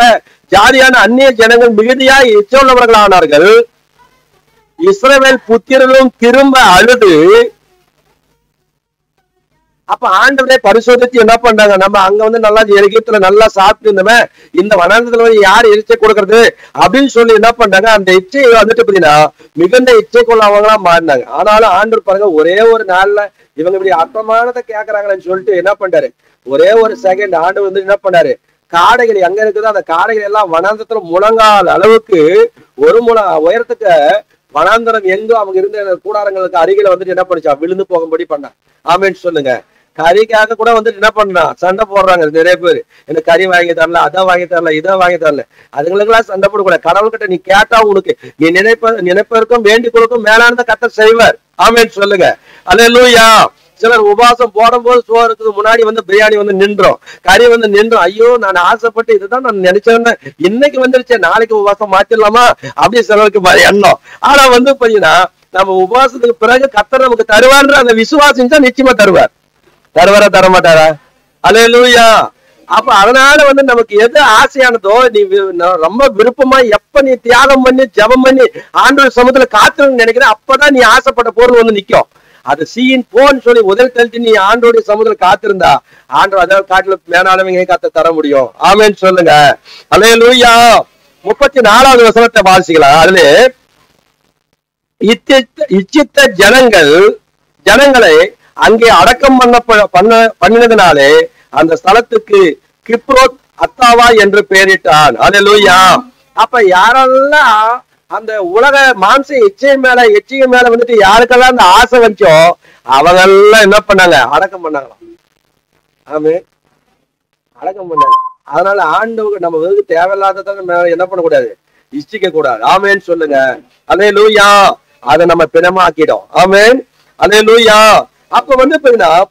ஜாதியான அந்நிய ஜனங்கள் மிகுதியா இச்சையுள்ளவர்கள் ஆனார்கள். இஸ்ரவேல் புத்திரரும் திரும்ப அழுது, அப்ப ஆண்டவரே பரிசோதித்து என்ன பண்றாங்க, நம்ம அங்க வந்து நல்லா எகிப்துல நல்லா சாப்பிட்டு இருந்தோமே, இந்த வனாந்தரத்துல வந்து யார் இச்சை கொடுக்கறது அப்படின்னு சொல்லி என்ன பண்றாங்க, அந்த இச்சையை வந்துட்டு பாத்தீங்கன்னா மிகுந்த இச்சை கொள்ளவங்களா மாறினாங்க. ஆனாலும் ஆண்டவர் பாருங்க, ஒரே ஒரு நாள்ல இவங்க இப்படி அற்பமானதை கேட்கறாங்கன்னு சொல்லிட்டு என்ன பண்றாரு, ஒரே ஒரு செகண்ட் ஆண்டவர் வந்து என்ன பண்ணாரு, காடைகள் எங்க இருக்குதோ அந்த காடைகள் எல்லாம் வனாந்தரத்துல முழங்கால் அளவுக்கு ஒரு உயரத்துக்கு வனாந்தரம் எங்கோ அவங்க இருந்த கூடாரங்களுக்கு அருகில வந்துட்டு என்ன பண்ணிச்சா, விழுந்து போகும்படி பண்ணாங்க. ஆமேன்னு சொல்லுங்க. கறிக்காக கூட வந்துட்டு என்ன பண்ணா, சண்டை போடுறாங்க நிறைய பேர். எனக்கு கறி வாங்கி தரல, அதை வாங்கி தரல, இதை வாங்கி தரல. அதுங்களுக்கெல்லாம் சண்டை போடக்கூடாது. கடவுள்கிட்ட நீ கேட்டா உனக்கு நீ நினைப்பதற்கும் வேண்டிக் கொடுக்கும் மேலானத கர்த்தர் செய்வார். ஆமேன்னு சொல்லுங்க. அல்லேலூயா. சிலர் உபவாசம் போடும்போது சோறுக்கு முன்னாடி வந்து பிரியாணி வந்து நின்றோம், கறி வந்து நின்றோம். ஐயோ நான் ஆசைப்பட்டு இதுதான் நான் நினைச்சேன், இன்னைக்கு வந்துருச்சு, நாளைக்கு உபவாசம் மாத்திடலாமா அப்படி சிலருக்கு எண்ணம். ஆனா வந்து பாத்தீங்கன்னா நம்ம உபவாசத்துக்கு பிறகு கர்த்தர் நமக்கு தருவார்ன்ற அந்த விசுவாசிச்சா நிச்சயமா தருவார். தருவாரா தர மாட்டாரா? அல்லேலூயா. அப்ப அதனால வந்து நமக்கு எது ஆசையானதோ, நீ ரொம்ப விருப்பமா எப்ப நீ தியாகம் பண்ணி ஜபம் பண்ணி ஆண்டவர் சமூகத்துல காத்துன்னு நினைக்கிற, அப்பதான் நீ ஆசைப்பட்ட பொருள் வந்து நிக்கும். அது சீன் போன்னு சொல்லி முதல் தள்ளிட்டு நீ ஆண்டோடைய சமூகத்துல காத்திருந்தா ஆண்டவர் அதாவது காட்டுல மேலானவங்க காத்த தர முடியும். ஆமேன்னு சொல்லுங்க. அல்லேலூயா. 34வது வசனத்தை வாசிக்கலாம். அதுல இச்சித்த ஜனங்களை அங்கே அடக்கம் பண்ணினதுனாலே அந்த ஸ்தலத்துக்கு கிப்ரோத் அத்தாவா என்று பெயரிட்டான். அல்லேலூயா. அப்ப யாரெல்லாம் அந்த உலக மாம்ச எச்சை மேல வந்துட்டு யாருக்கெல்லாம் அந்த ஆசை வச்சோ அவங்க எல்லாம் என்ன பண்ணாங்க, அடக்கம் பண்ணாங்களாம். ஆமே, அடக்கம் பண்ணாங்க. அதனால ஆண்டவருக்கு நம்ம வந்து தேவையில்லாத என்ன பண்ணக்கூடாது, இச்சிக்க கூடாது. ஆமேன்னு சொல்லுங்க. அல்லேலூயா. அதை நம்ம பிணமாக்கிடும். ஆமேன். அல்லேலூயா. அப்ப வந்து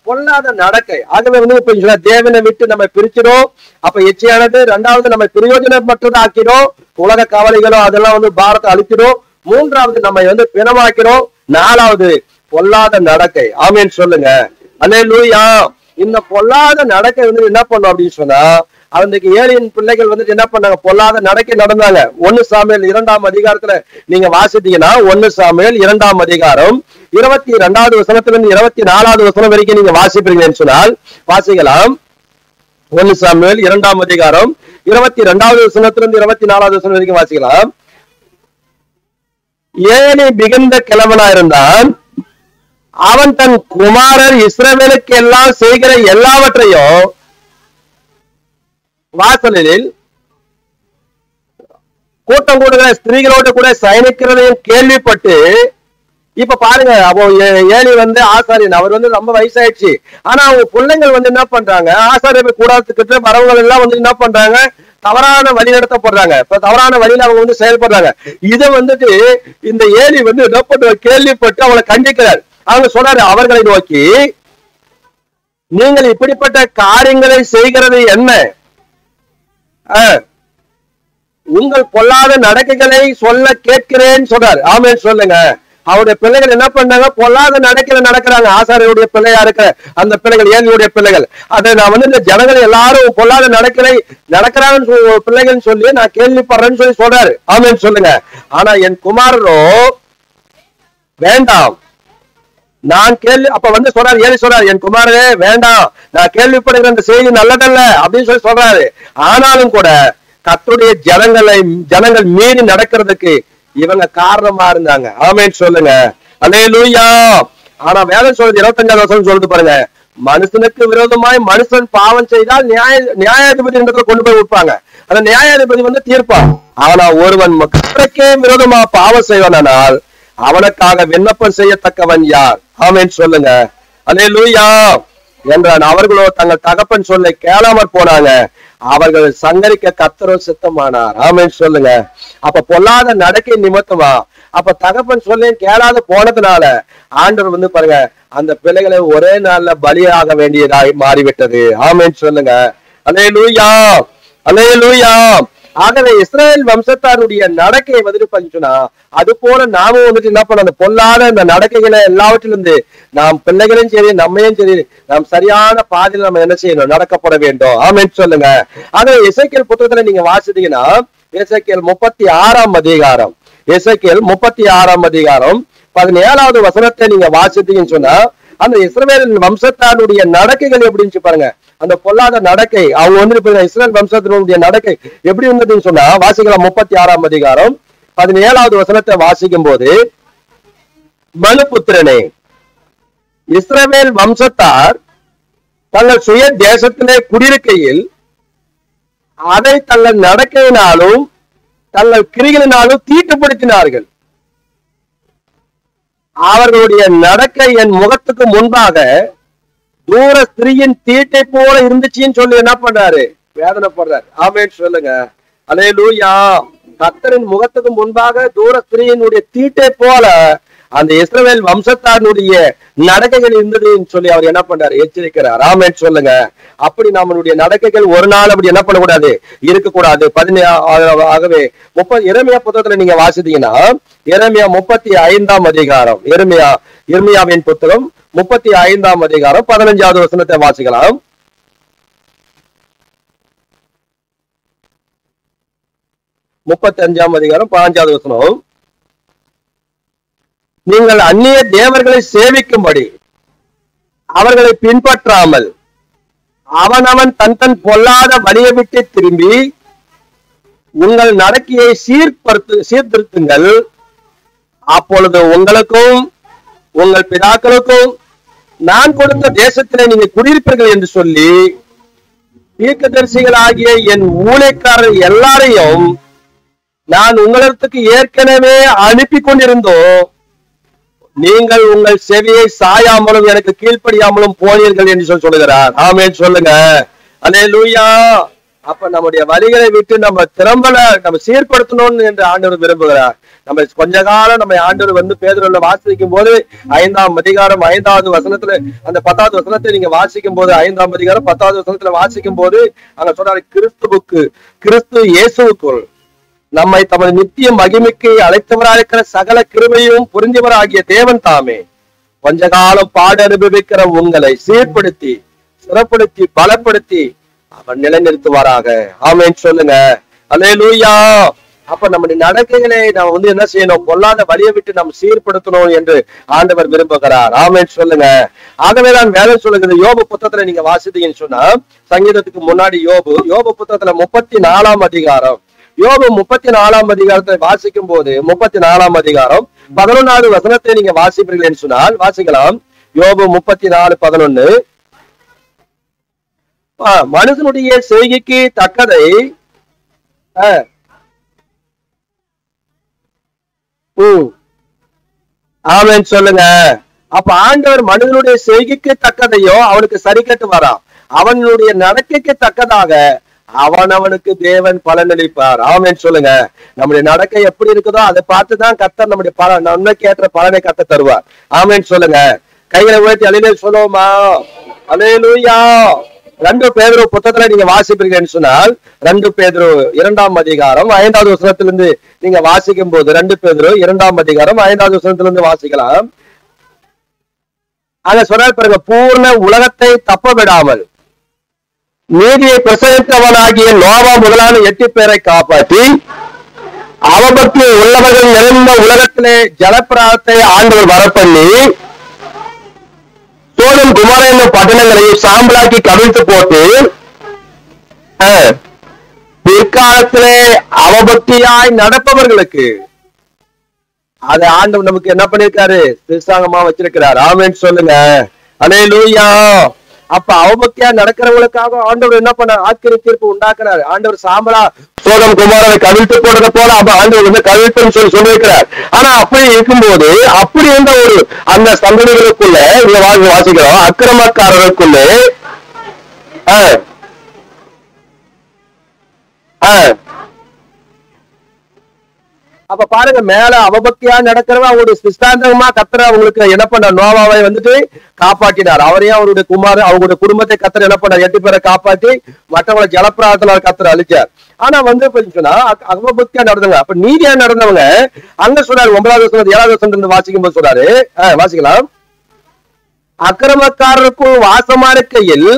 பொல்லாத நடக்கை. ஆகவே வந்து தேவனை விட்டு நம்ம பிரிச்சிடும். அப்ப எச்சையானது. ரெண்டாவது நம்ம பிரயோஜனமற்றதை ஆக்கிடும். உலக கவலைகளோ அதெல்லாம் வந்து பாரத்தை அழிச்சிடும். மூன்றாவது நம்ம வந்து பிணமாக்கிறோம். நாலாவது பொல்லாத நடக்கை. ஆமேன்னு சொல்லுங்க. அல்லேலூயா. இந்த பொல்லாத நடக்கை வந்து என்ன பண்ணும் அப்படின்னு சொன்னா, அவனுக்கு ஏலியின் பிள்ளைகள் வந்துட்டு என்ன பண்ணாங்க, பொல்லாத நடக்கை நடந்தாங்க. 1 சாமுவேல் 2ஆம் அதிகாரத்துல நீங்க வாசித்தீங்கன்னா 1 சாமுவேல் 2ஆம் அதிகாரம் 22வது வசனத்திலிருந்து 24வது வசனம் வரைக்கும் நீங்க வாசிப்பீங்கன்னு சொன்னால் வாசிக்கலாம். 1 சாமுவேல் 2ஆம் அதிகாரம் 22வது வசனத்திலிருந்து 24வது வசனம் வரைக்கும் வாசிக்கலாம். ஏலி மிகுந்த கிழவனா இருந்தான். அவன் தன் குமாரர் இஸ்ரவேலுக்கு எல்லாம் செய்கிற எல்லாவற்றையும் வாசலில் கூட்டம் கூடுகிற ஸ்திரீகளோடு கூட சயனிக்கிறதையும் கேள்விப்பட்டு, இப்ப பாருங்க, அப்போ ஏலி வந்து ஆசாரியன், அவர் வந்து ரொம்ப வயசாயிடுச்சு. ஆனா அவங்க பிள்ளைங்கள் வந்து என்ன பண்றாங்க, ஆசாரிய கூடாரத்துக்கிட்ட வரவங்க எல்லாம் வந்து என்ன பண்றாங்க, தவறான வழி நடத்தப்படுறாங்க. இப்ப தவறான வழியில அவங்க வந்து செயல்படுறாங்க. இதை வந்துட்டு இந்த ஏலி வந்து என்ன பண்ற கேள்விப்பட்டு அவளை கண்டிக்கிறார். அவங்க சொல்றாரு அவர்களை நோக்கி, நீங்கள் இப்படிப்பட்ட காரியங்களை செய்கிறது என்ன? உங்கள் பொல்லாத நடக்கைகளை சொல்ல கேட்கிறேன்னு சொல்றாரு. ஆமேன்னு சொல்லுங்க. அவருடைய பிள்ளைகள் என்ன பண்ணாங்க, பொல்லாத நடக்கையில நடக்கிறாங்க. ஆசாரியருடைய பிள்ளையா இருக்கிற அந்த பிள்ளைகள், ஏலியுடைய பிள்ளைகள். அதை நான் வந்து இந்த ஜனங்கள் எல்லாரும் பொல்லாத நடக்கலை நடக்கிறாங்க பிள்ளைகள் சொல்லி நான் கேள்விப்படுறேன்னு சொல்லி சொல்றாரு. ஆமேன்னு சொல்லுங்க. ஆனா என் குமாரரோ வேண்டாம், நான் அப்ப வந்து சொல்றாரு, ஏலி சொல்றாரு, என் குமாரரே வேண்டாம், நான் கேள்விப்படுகிற அந்த செய்தி நல்லதல்ல அப்படின்னு சொல்லி சொல்றாரு. ஆனாலும் கூட கர்த்தருடைய ஜனங்கள் மீறி நடக்கிறதுக்கு இவங்க காரணமா இருந்தாங்க. ஆமேன்னு சொல்லுங்க. அல்லேலூயா. ஆனா வேதம் சொல்றது 25வது வசனம் சொல்லுது பாருங்க, மனுஷனுக்கு விரோதமாய் மனுஷன் பாவம் செய்தால் நியாயாதிபதி இடத்துல கொண்டு போய் விற்பாங்க. அந்த நியாயாதிபதி வந்து தீர்ப்பான். ஆனா ஒருவன் கர்த்தருக்கே விரோதமா பாவம் செய்வானால் அவனுக்காக விண்ணப்பம் செய்யத்தக்கவன் யார்? ஆமேன்னு சொல்லுங்க. அல்லேலூயா. என்றான். அவர்களோ தங்கள் தகப்பன் சொல்லை கேளாமற் போனாங்க. அவர்கள் சங்கரிக்க கர்த்தரோ சித்தமானார். ஆமேன்னு சொல்லுங்க. அப்ப பொல்லாத நடக்கை நிமித்தமா, அப்ப தகப்பன் சொல்ல கேளாத போனதுனால ஆண்டவர் வந்து பாருங்க அந்த பிள்ளைகளை ஒரே நாள்ல பலியாக வேண்டியதாய் மாறிவிட்டது. ஆமேன்னு சொல்லுங்க. அல்லேலூயா. அல்லேலூயா. ஆகவே இஸ்ரவேல் வம்சத்தாருடைய நடக்கையை வந்துட்டு பண்ணிச்சுன்னா, அது போல நாமும் வந்துட்டு என்ன பண்ண, அந்த பொல்லாத இந்த நடக்கைகளை எல்லாவற்றிலிருந்து நாம் பிள்ளைகளையும் சரி நம்மையும் சரி நாம் சரியான பாதையில நம்ம என்ன செய்யணும், நடக்கப்பட வேண்டும். ஆமேன்னு சொல்லுங்க. ஆகவே எசேக்கியேல் புத்தகத்துல நீங்க வாசித்தீங்கன்னா எசேக்கியேல் 36ஆம் அதிகாரம் எசேக்கியேல் 36ஆம் அதிகாரம் 17வது வசனத்தை நீங்க வாசித்தீங்கன்னு சொன்னா, அந்த இஸ்ரவேல் வம்சத்தாருடைய நடக்கைகள் எப்படி இருந்துச்சு பாருங்க. அந்த பொல்லாத நடக்கை அவங்க வந்து இஸ்ரவேல் வம்சத்தினுடைய நடக்கை எப்படி இருந்ததுன்னு சொன்னா, வாசிக்கலாம் 36ஆம் அதிகாரம் 17வது வசனத்தை வாசிக்கும் போது, மனுபுத்திரனே, இஸ்ரவேல் வம்சத்தார் தங்கள் சுய தேசத்திலே குடியிருக்கையில் அதை தங்கள் நடக்கையினாலும் தங்கள் கிரிகளினாலும் தீட்டுப்படுத்தினார்கள். அவர்களுடைய நடக்கை என் முகத்துக்கு முன்பாக தூர ஸ்திரீயின் தீட்டை போல இருந்துச்சுன்னு சொல்லி என்ன பண்றாரு? வேதனைப்படுறாரு. ஆமென் சொல்லுங்க. அல்லேலூயா. கர்த்தரின் முகத்துக்கு முன்பாக தூர ஸ்திரீயினுடைய தீட்டை போல அந்த இஸ்ரவேல் வம்சத்தாருடைய நடக்கைகள் இருந்ததுன்னு சொல்லி அவர் என்ன பண்றாரு? எச்சரிக்கிறார். ஆமென் சொல்லுங்க. அப்படி நம்மளுடைய நடக்கைகள் ஒரு நாள் அப்படி என்ன பண்ணக்கூடாது? இருக்கக்கூடாது. ஆகவே எரேமியா புத்தகத்துல நீங்க வாசித்தீங்கன்னா, எரேமியா 35ஆம் அதிகாரம், எரேமியாவின் புத்தகம் 35ஆம் அதிகாரம் 15வது வசனத்தை வாசிக்கலாம். முப்பத்தஞ்சாம் அதிகாரம் 15வது வசனம். நீங்கள் அந்நிய தேவர்களை சேவிக்கும்படி அவர்களை பின்பற்றாமல் அவனவன் தன் பொல்லாத வழியை விட்டு திரும்பி உங்கள் நடக்கையை சீர்திருத்துங்கள். அப்பொழுது உங்களுக்கும் உங்கள் பிதாக்களுக்கும் நான் கொடுத்த தேசத்திலே நீங்க குடியிருப்பீர்கள் என்று சொல்லி தீர்க்கதரிசிகளாகிய என் ஊழியக்காரர் எல்லாரையும் நான் உங்களுக்கு ஏற்கனவே அனுப்பி கொண்டிருந்தோம். நீங்கள் உங்கள் செவியை சாயாமலும் எனக்கு கீழ்ப்படியாமலும் போனீர்கள் என்று சொல்லுகிறார். ஆமென் சொல்லுங்க. அல்லேலூயா. அப்ப நம்முடைய வழிகளை விட்டு நம்ம நம்ம சீர்படுத்தணும் என்று ஆண்டவர் விரும்புகிறார். நம்ம கொஞ்ச காலம் நம்ம ஆண்டவர் வந்து பேதுருல வாசிக்கும் போது 5ஆம் அதிகாரம் 5வது வசனத்துல, அந்த 10வது வசனத்தை நீங்க வாசிக்கும் போது, 5ஆம் அதிகாரம் 10வது வசனத்துல வாசிக்கும் போது அங்க சொல்றாரு, கிறிஸ்து இயேசுவுக்குள் நம்மை தமது நித்திய மகிமைக்கு அழைத்தவராயிருக்கிற சகல கிருபையும் புரிஞ்சவராகிய தேவன் தாமே கொஞ்ச காலம் பாடு அனுபவிக்கிற உங்களை சீர்படுத்தி சிறப்படுத்தி பலப்படுத்தி அவர் நிலைநிறுத்துவாராக. ஆமென் சொல்லுங்க. அல்லேலூயா. அப்ப நம்முடைய நடக்கைகளை நம்ம வந்து என்ன செய்யணும்? பொல்லாத வழியை விட்டு நம்ம சீர்படுத்தணும் என்று ஆண்டவர் விரும்புகிறார். ஆமென் சொல்லுங்க. ஆகவேதான் வேதம் சொல்லுகிறது. யோபு புத்தகத்துல நீங்க வாசித்தீங்கன்னு சொன்னா, சங்கீதத்துக்கு முன்னாடி யோபு புத்தகத்துல 34ஆம் அதிகாரம், யோபு 34ஆம் அதிகாரத்தை வாசிக்கும் போது 34ஆம் அதிகாரம் 11வது வசனத்தை நீங்க வாசிப்பீர்கள் என்று சொன்னால் வாசிக்கலாம். யோபு 34:11. மனுஷனுடைய செய்கைக்கு தக்கதை ஆமென் சொல்லுங்க. அப்ப ஆண்டவர் மனிதனுடைய செய்கைக்கு தக்கதையோ அவனுக்கு சரி கட்டு வரா, அவனுடைய நடக்கைக்கு தக்கதாக அவனுக்கு தேவன் பலனளிப்பார். ஆமென் சொல்லுங்க. நம்முடைய நடக்கை எப்படி இருக்குதோ அதை பார்த்துதான் கர்த்தர் நம்முடைய நன்மைக்கு ஏற்ற பலனை கத்த தருவார். ஆமென் சொல்லுங்க. கைகளை உயர்த்தி அல்லேலூயா சொல்லுவோமா? அல்லேலூயா. 2 பேதுரு புத்தகத்துல நீங்க வாசிப்பீங்கன்னு சொன்னால், 2 பேதுரு 2ஆம் அதிகாரம் 5வது வசனத்திலிருந்து நீங்க வாசிக்கும் போது, 2 பேதுரு 2ஆம் அதிகாரம் 5வது வசனத்திலிருந்து வாசிக்கலாம். அத சொன்னால் பாருங்க, பூர்ண உலகத்தை தப்ப விடாமல் நீதியை பிரசவித்தவனாகிய நோவா முதலான 8 பேரை காப்பாற்றி அவபக்தி உள்ளவர்கள் நிறைந்த உலகத்திலே ஜலப்பிரளயத்தை ஆண்டவர் வரப்பண்ணி சோதம் குமார என்னும் பட்டணங்களையும் சாம்பலாக்கி கவிழ்த்து போட்டு பிற்காலத்திலே அவபக்தியாய் நடப்பவர்களுக்கு அதை ஆண்டவர் நமக்கு என்ன பண்ணிருக்காரு? திருசாங்கமா வச்சிருக்கிறார். ஆமென் சொல்லுங்க. அல்லேலூயா. அப்ப அவபக்தியா நடக்கிறவங்களுக்காக ஆண்டவர் என்ன பண்ண? ஆக்கிர தீர்ப்பு உண்டாக்குறாரு. ஆண்டவர் சாம்பலா சோதம் குமாரனை கவிழ்த்து போடுறத போல அப்ப ஆண்டவர் வந்து கவிழ்த்துன்னு சொல்லியிருக்கிறார். ஆனா அப்படி இருக்கும்போது அப்படி இருந்த ஒரு அந்த சந்ததிகளுக்குள்ள வாசிக்கிறோம், அக்கிரமக்காரர்களுக்குள்ளே அப்ப பாருங்க, மேல அவபக்தியா நடக்கிறவங்க அவங்களுடைய சிஸ்தாந்தமா கத்தர் அவங்களுக்கு என்ன பண்ண? நோவாவை வந்துட்டு காப்பாற்றினார். அவரையும் அவருடைய அவங்களுடைய குடும்பத்தை கத்தர் என்ன பண்ணார்? 8 பேரை காப்பாற்றி மற்றவங்களை ஜலப்பிரளயத்தினால் கத்தர் அழிச்சார். ஆனா வந்து சொன்னா அவபக்தியா நடந்தவங்க, அப்ப நீதியா நடந்தவங்க அங்க சொல்றாரு 9வது வசனம் 7வது வசனம் வாசிக்கும் போது சொல்றாரு, வாசிக்கலாம். அக்கிரமக்காரருக்கும் வாசமா இருக்கையில்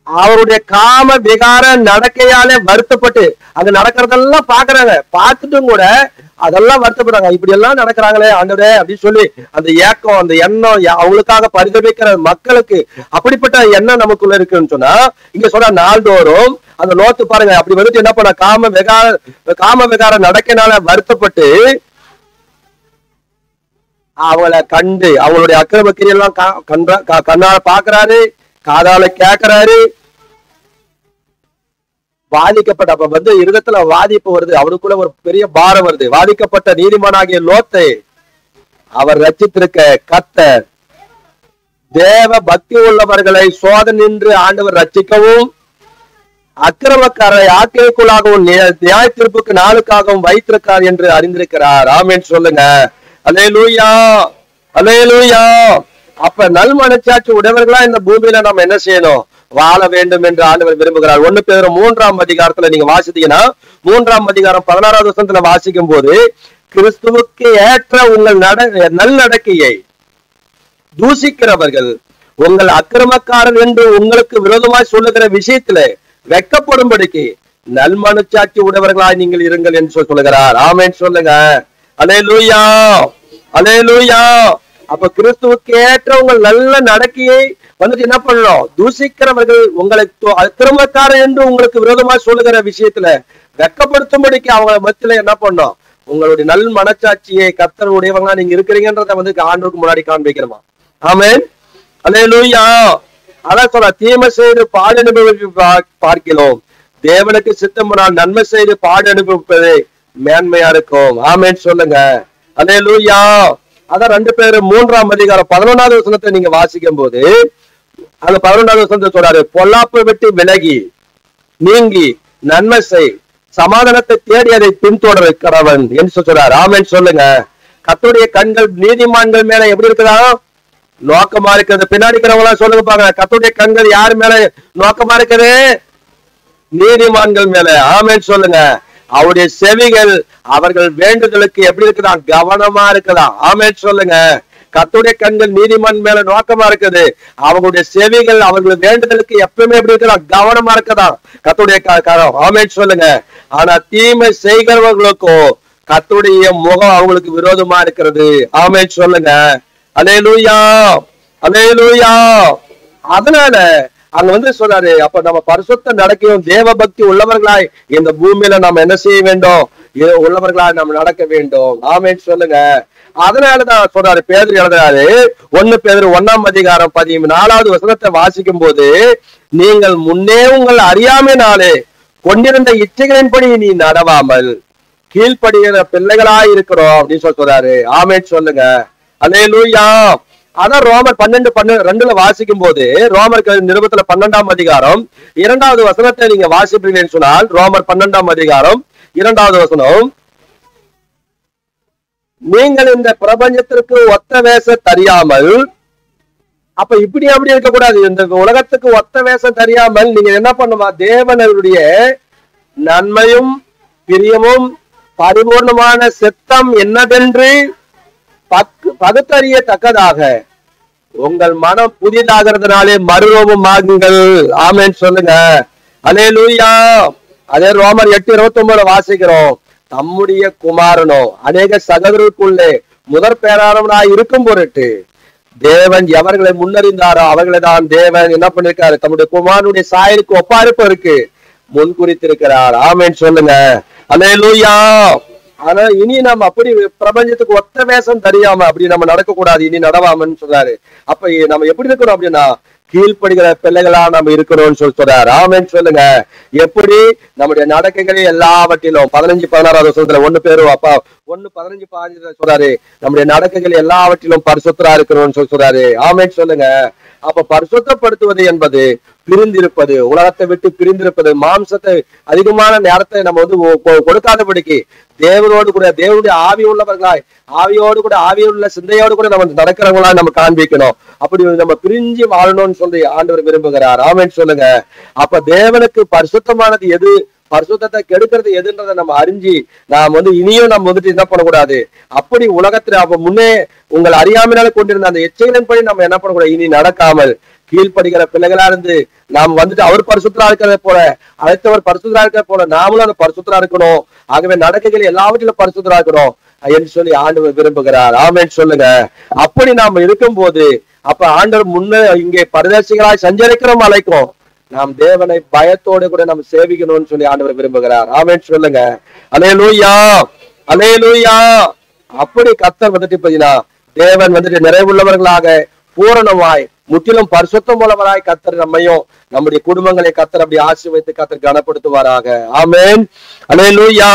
அவருடைய காம விகார நடக்கையாலே வருத்தப்பட்டு அங்க நடக்கிறதெல்லாம் பாக்குறாங்க, பார்த்துட்டும் கூட அதெல்லாம் வருத்தப்படுறாங்க. இப்படி எல்லாம் நடக்கிறாங்களே ஆண்டவரே அப்படின்னு சொல்லி அந்த ஏக்கம், அந்த எண்ணம், அவங்களுக்காக பரிதபிக்கிற மக்களுக்கு அப்படிப்பட்ட எண்ணம் நமக்குள்ள இருக்குன்னு சொன்னா, இங்க சொன்னா நாள்தோறும் அந்த லோத்து பாருங்க, அப்படி வந்துட்டு என்ன பண்ண, காம விகாரம் நடக்கனால வருத்தப்பட்டு அவளை கண்டு அவங்களுடைய அக்கிரம கிரியெல்லாம் கண்ணால பாக்குறாரு, காதால கேட்கிறாரு, பாதிக்கப்பட்ட அப்ப வந்து இருதத்துல வாதிப்பு வருது, அவருக்குள்ள ஒரு பெரிய பாரம் வருது. வாதிக்கப்பட்ட நீதிமானாகிய லோத்தை அவர் ரட்சித்திருக்க கர்த்தர் தேவ பக்தி உள்ளவர்களை சோதனின்று ஆண்டவர் ரட்சிக்கவும் அக்கிரமக்காரரை ஆக்கிரமிக்குள்ளாகவும் நியாய தீர்ப்புக்கு நாளுக்காகவும் வைத்திருக்கார் என்று அறிந்திருக்கிறார். ஆமென் சொல்லுங்க. அல்லேலூயா, அல்லேலூயா. அப்ப நல் மனச்சாட்சி உடையவர்களா இந்த பூமியில நம்ம என்ன செய்யணும்? வாழ வேண்டும் என்று ஆண்டவர் விரும்புகிறார். 1 பேதுரு 3ஆம் அதிகாரத்துல நீங்க வாசித்தீங்கன்னா 3ஆம் அதிகாரம் 16வது வசனத்துல வாசிக்கும் போது, கிறிஸ்துவுக்கு ஏற்ற உங்கள் நல்நடக்கையை தூசிக்கிறவர்கள் உங்கள் அக்கிரமக்காரன் என்று உங்களுக்கு விரோதமாய் சொல்லுகிற விஷயத்துல வெட்கப்படும்படிக்கு நல்மனச்சாட்சி உடையவர்களாய் நீங்கள் இருங்கள் என்று சொல்லுகிறார். ஆமென் சொல்லுங்க. அல்லேலூயா, அல்லேலூயா. அப்ப கிறிஸ்துவுக்கு ஏற்ற உங்கள் நல்ல நடக்கையை வந்துட்டு என்ன பண்ணணும்? தூசிக்கிறவர்கள் உங்களை அக்கிரமக்காரன் என்று உங்களுக்கு விரோதமா சொல்லுகிற விஷயத்துல வெட்கப்படுத்தும்படிக்கு அவங்கள மத்தியில என்ன பண்ணணும்? உங்களுடைய நல் மனச்சாட்சியை கர்த்தர் உடையவங்களா நீங்க இருக்கிறீங்கன்றத வந்து ஆண்டவருக்கு முன்னாடி காண்பிக்கிறோமா? ஆமென், அல்லேலூயா. அதான் சொல்ல, தீமை செய்து பாடு அனுபவித்து பார்க்கிறோம், தேவனுக்கு சித்தமானால் நன்மை செய்து பாடு அனுபவிப்பது மேன்மையா இருக்கும். ஆமென் சொல்லுங்க. அல்லேலூயா. அதான் 2 பேரு 3ஆம் அதிகாரம் 11வது வசனத்தை நீங்க வாசிக்கும் போது அந்த 11வது வசனத்தை சொல்றாரு, பொல்லாப்பை விட்டு விலகி நீங்கி நன்மை செய், சமாதானத்தை தேடி அதை பின்தொடர்கிறவன் என்று சொல்றாரு. ஆமென் சொல்லுங்க. கர்த்தருடைய கண்கள் நீதிமான்கள் மேல எப்படி இருக்குதா? நோக்கமா இருக்குது. பின்னாடி இருக்கிறவங்க சொல்லுங்க பாருங்க, கர்த்தருடைய கண்கள் யார் மேல நோக்கமா இருக்குது? நீதிமான்கள் மேல. ஆமென் சொல்லுங்க. அவருடைய செவிகள் அவர்கள் வேண்டுதலுக்கு எப்படி இருக்குதான்? கவனமா இருக்குதான். ஆமென் சொல்லுங்க. கர்த்தருடைய கண்கள் நீதிமான் மேல நோக்கமா இருக்குது, அவங்களுடைய செவிகள் அவர்கள் வேண்டுதலுக்கு எப்பவுமே எப்படி இருக்குதான்? கவனமா இருக்குதான் கர்த்தருடைய கரம். ஆமென் சொல்லுங்க. ஆனா தீமை செய்கிறவர்களுக்கோ கர்த்தருடைய முகம் அவங்களுக்கு விரோதமா இருக்கிறது. ஆமென் சொல்லுங்க. அல்லேலூயா, அல்லேலூயா. அதனால அங்க வந்து சொல்றாரு, அப்ப நம்ம பரிசுத்த நடக்கையும் தேவ பக்தி உள்ளவர்களாய் இந்த பூமியில நம்ம என்ன செய்ய வேண்டும்? உள்ளவர்களாய் நம்ம நடக்க வேண்டும். ஆமென் சொல்லுங்க. அதனாலதான் சொல்றாரு, பேதுரு எழுதுறாரு, 1 பேதுரு 1ஆம் அதிகாரம் 14வது வசனத்தை வாசிக்கும் போது, நீங்கள் முன்னே உங்கள் அறியாமையினாலே கொண்டிருந்த இச்சைகளின்படி நீ நடவாமல் கீழ்ப்படுகிற பிள்ளைகளாய் இருக்கிறோம் அப்படின்னு சொல்றாரு. ஆமென் சொல்லுங்க. அல்லேலூயா. அதான் ரோமர் 12:2 வாசிக்கும் போது, ரோமர் நிருபத்துல 12ஆம் அதிகாரம் 2வது வசனத்தை நீங்க வாசிப்பீங்கன்னு சொன்னால், ரோமர் 12ஆம் அதிகாரம் 2வது வசனம், நீங்கள் இந்த பிரபஞ்சத்திற்கு ஒத்த வேஷம் தெரியாமல், அப்ப இப்படி அப்படி இருக்கக்கூடாது, இந்த உலகத்துக்கு ஒத்த வேஷம் தெரியாமல் நீங்க என்ன பண்ணுமா? தேவனுடைய நன்மையும் பிரியமும் பரிபூர்ணமான சித்தம் என்னதென்று பகுத்தறியத்தக்கதாக உங்கள் மனம் புதிதாகிறதுனாலே மறுரூபம் ஆகுங்கள். ஆமென் சொல்லுங்க. அல்லேலூயா. அதே ரோமர் 8:29 வாசிக்கிறோம், தம்முடைய குமாரனோ அநேக சகோதரருக்குள்ளே முதற் பேரானவனாய் இருக்கும் பொருட்டு தேவன் எவர்களை முன்னறிந்தாரோ அவர்களை தான் தேவன் என்ன பண்ணிருக்காரு? தம்முடைய குமாரனுடைய சாயலுக்கு ஒப்பாயிருப்பதற்கு முன் குறித்திருக்கிறார். ஆமென் சொல்லுங்க. அல்லேலூயா. ஆனா இனி நம்ம அப்படி பிரபஞ்சத்துக்கு ஒத்த வேஷம் தெரியாம அப்படி நம்ம நடக்க கூடாது, இனி நடவாமன்னு சொல்றாரு. அப்ப நம்ம எப்படி இருக்கணும் அப்படின்னா, கீழ்ப்படுகிற பிள்ளைகளா நம்ம இருக்கணும்னு சொல்றாரு. ஆமென் சொல்லுங்க. எப்படி? நம்முடைய நடக்கைகளே எல்லாவற்றிலும் 15-16வது வசனத்துல 1 பேரு அப்பா 1:15-15 சொல்றாரு, நம்முடைய நடக்கைகள் எல்லாவற்றிலும் பரிசுத்தரா இருக்கணும்னு சொல்றாரு. ஆமென் சொல்லுங்க. அப்ப பரிசுத்தப்படுத்துவது என்பது பிரிந்திருப்பது, உலகத்தை விட்டு பிரிந்திருப்பது, மாம்சத்தை அதிகமான நேரத்தை நம்ம வந்து கொடுக்காதபடிக்கு தேவனோடு கூட தேவனுடைய ஆவி உள்ளவர்களாய், ஆவியோடு கூட ஆவியுள்ள சிந்தையோடு கூட நம்ம நடக்கிறவங்களா நம்ம காண்பிக்கணும். அப்படி நம்ம பிரிஞ்சு வாழணும்னு சொல்லி ஆண்டவர் விரும்புகிறார். ஆமென் சொல்லுங்க. அப்ப தேவனுக்கு பரிசுத்தமானது எது, பரிசுத்தத்தை கெடுக்கிறது எதுன்றதை நம்ம அறிஞ்சு நாம் இனியும் நம்ம என்ன பண்ணக்கூடாது. அப்படி உலகத்துல அப்ப முன்னே உங்கள் அறியாமையினால கொண்டிருந்த அந்த எச்சைகளின் படி நம்ம என்ன பண்ணக்கூடாது, இனி நடக்காமல் கீழ்படுகிற பிள்ளைகளா இருந்து நாம் அவர் பரிசுத்தரா இருக்கிறத போல, அழைத்தவர் பரிசுத்தரா இருக்கிற போல நாமளும் அந்த பரிசுத்தரா இருக்கணும். ஆகவே நடக்கைகள் எல்லாவற்றிலும் பரிசுத்தரா இருக்கணும் என்று சொல்லி ஆண்டவர் விரும்புகிறார். ஆமென் சொல்லுங்க. அப்படி நாம் இருக்கும் போது அப்ப ஆண்டவர் முன்ன இங்கே பரதேசிகளாய் சஞ்சரிக்கிறோம் அழைக்கும் நாம் தேவனை பயத்தோடு கூட நம்ம சேவிக்கணும்னு சொல்லி ஆண்டவர் விரும்புகிறார். ஆமென் சொல்லுங்க. அல்லேலூயா, அல்லேலூயா. அப்படி கர்த்தர் பாத்தீங்கன்னா தேவன் நிறைவுள்ளவர்களாக பூரணமாய் முற்றிலும் பரிசுத்தம் உள்ளவராய் கர்த்தர் நம்மையும் நம்முடைய குடும்பங்களை கர்த்தர் அப்படி ஆசீர்வதித்து கர்த்தர் கனப்படுத்துவாராக. ஆமென், அல்லேலூயா.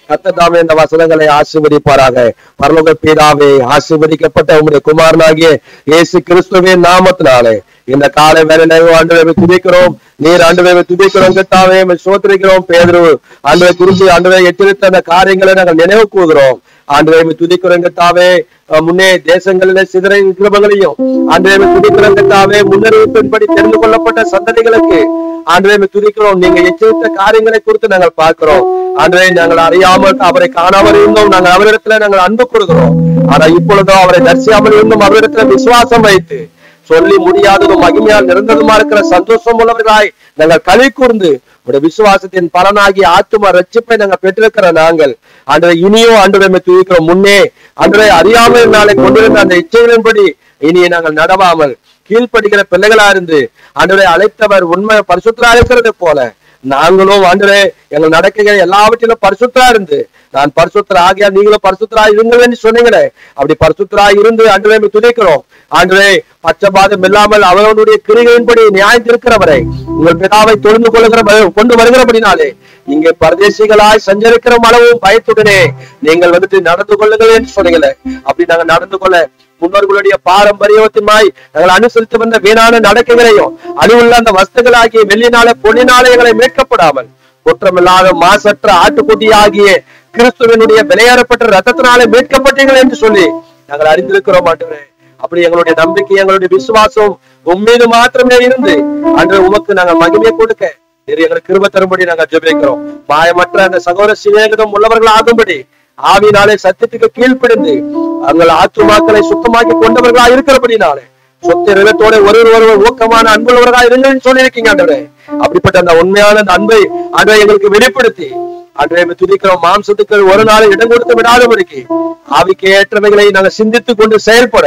கர்த்தர் தாமே இந்த வசனங்களை ஆசீர்வதிப்பாராக. பரலோக பிதாவே, ஆசீர்வதிக்கப்பட்ட உம்முடைய குமாரனாகிய இயேசு கிறிஸ்துவின் நாமத்தினாலே இந்த காலை வேளையிலே ஆண்டவரை துதிக்கிறோம். நீர் ஆண்டவரை துதிக்கிறோம் கர்த்தாவே, ஸ்தோத்திரிக்கிறோம். பேதுரு ஆண்டவரை குறித்து ஆண்டவரை எச்சரித்த அந்த காரியங்களை நாங்கள் நினைவு கூறுகிறோம். ஆண்டவரை துதிக்கிறோம் கர்த்தாவே. முன்னே தேசங்களிலே சிதற கிருபங்களையும் ஆண்டவரை துதிக்கிறோம் கர்த்தாவே. முன்னறிவிப்பின்படி தெரிந்து கொள்ளப்பட்ட சந்ததிகளுக்கு ஆண்டவரை துதிக்கிறோம். நீங்க எச்சரித்த காரியங்களை குறித்து நாங்கள் பார்க்கிறோம். ஆண்டவரை நாங்கள் அறியாமல் அவரை காணாமல் இருந்தோம். நாங்கள் அவரிடத்துல நாங்கள் அன்பு கொடுக்கிறோம். ஆனா இப்பொழுதோ அவரை தரிசியாமல் இருந்தும் அவரிடத்துல விசுவாசம் வைத்து சொல்லி முடியாததும் மகிமையால் நிறந்ததுமா இருக்கிற சந்தோஷம் உள்ளவர்களாய் நாங்கள் களி கூர்ந்து உடைய விசுவாசத்தின் பலனாகி ஆத்தும ரட்சிப்பை நாங்கள் பெற்றிருக்கிற நாங்கள் ஆண்டவரை இனியும் ஆண்டவரை துதிக்கிறோம். முன்னே ஆண்டவரை அறியாமல் நாளை கொண்டிருந்த அந்த இச்சைகளின்படி இனியே நாங்கள் நடவாமல் கீழ்ப்படுகிற பிள்ளைகளா இருந்து ஆண்டவரை அழைத்தவர் உண்மை பரிசுத்தரா இருக்கிறது போல நாங்களும் ஆண்டவரே எங்கள் நடக்கைகள் எல்லாவற்றிலும் பரிசுத்தரா இருந்து நான் பரிசுத்தரா ஆகியா நீங்களும் பரிசுத்தரா இருங்கன்னு சொன்னீங்களே, அப்படி பரிசுத்தரா இருந்து ஆண்டவரை துதிக்கிறோம். ஆண்டவரே பச்சபாதம் இல்லாமல் அவர்களுடைய கிரிகளின்படி நியாயத்திருக்கிறவரை உங்கள் பிதாவை தொழுந்து கொண்டு வருகிறபடினாலே இங்கே பரதேசிகளாய் சஞ்சரிக்கிற அளவும் பயத்துடனே நீங்கள் நடந்து கொள்ளுங்கள் என்று சொன்னீங்களே, அப்படி நாங்கள் நடந்து கொள்ள முன்னோர்களுடைய பாரம்பரியத்தின்மாய் நாங்கள் அனுசரித்து வந்த வீணான நடக்கைகளையும் அணுவுள்ள அந்த வஸ்துகளாகிய வெள்ளினால பொன்னினாலே எங்களை மீட்கப்படாமல் குற்றமில்லாத மாசற்ற ஆட்டுக்குட்டி ஆகிய கிறிஸ்துவனுடைய விலையேறப்பட்ட ரத்தத்தினாலே மீட்கப்பட்டீர்கள் என்று சொல்லி நாங்கள் அறிந்திருக்கிறோம். ஆண்டவரே அப்படி எங்களுடைய நம்பிக்கை எங்களுடைய விசுவாசம் உம்மீது மாத்திரமே இருந்து அன்று உமக்கு நாங்கள் மகிமையை கொடுக்க எங்களுக்கு கிருபை தரும்படி நாங்கள் ஜெபிக்கிறோம். மாயமற்ற அந்த சகோதர சிநேகிதம் உள்ளவர்கள் ஆகும்படி ஆவினாலே சத்தியத்துக்கு கீழ்ப்படிந்து அவங்கள் ஆத்துமாக்களை சுத்தமாக்கி கொண்டவர்களா இருக்கிறபடினாலே சொத்து நிலத்தோட ஒருவர் ஊக்கமான அன்புள்ளவர்களா இருங்கன்னு சொல்லியிருக்கீங்க ஆண்டவரே. அப்படிப்பட்ட அந்த உண்மையான அந்த அன்பை ஆண்டவரை எங்களுக்கு வெளிப்படுத்தி ஆண்டவரை துதிக்கிறோம். மாம்சத்துக்கு ஒரு நாள் இடம் கொடுத்து விடாதபடிக்கு ஆவிக்கு ஏற்றவைகளை நாங்கள் சிந்தித்து கொண்டு செயல்பட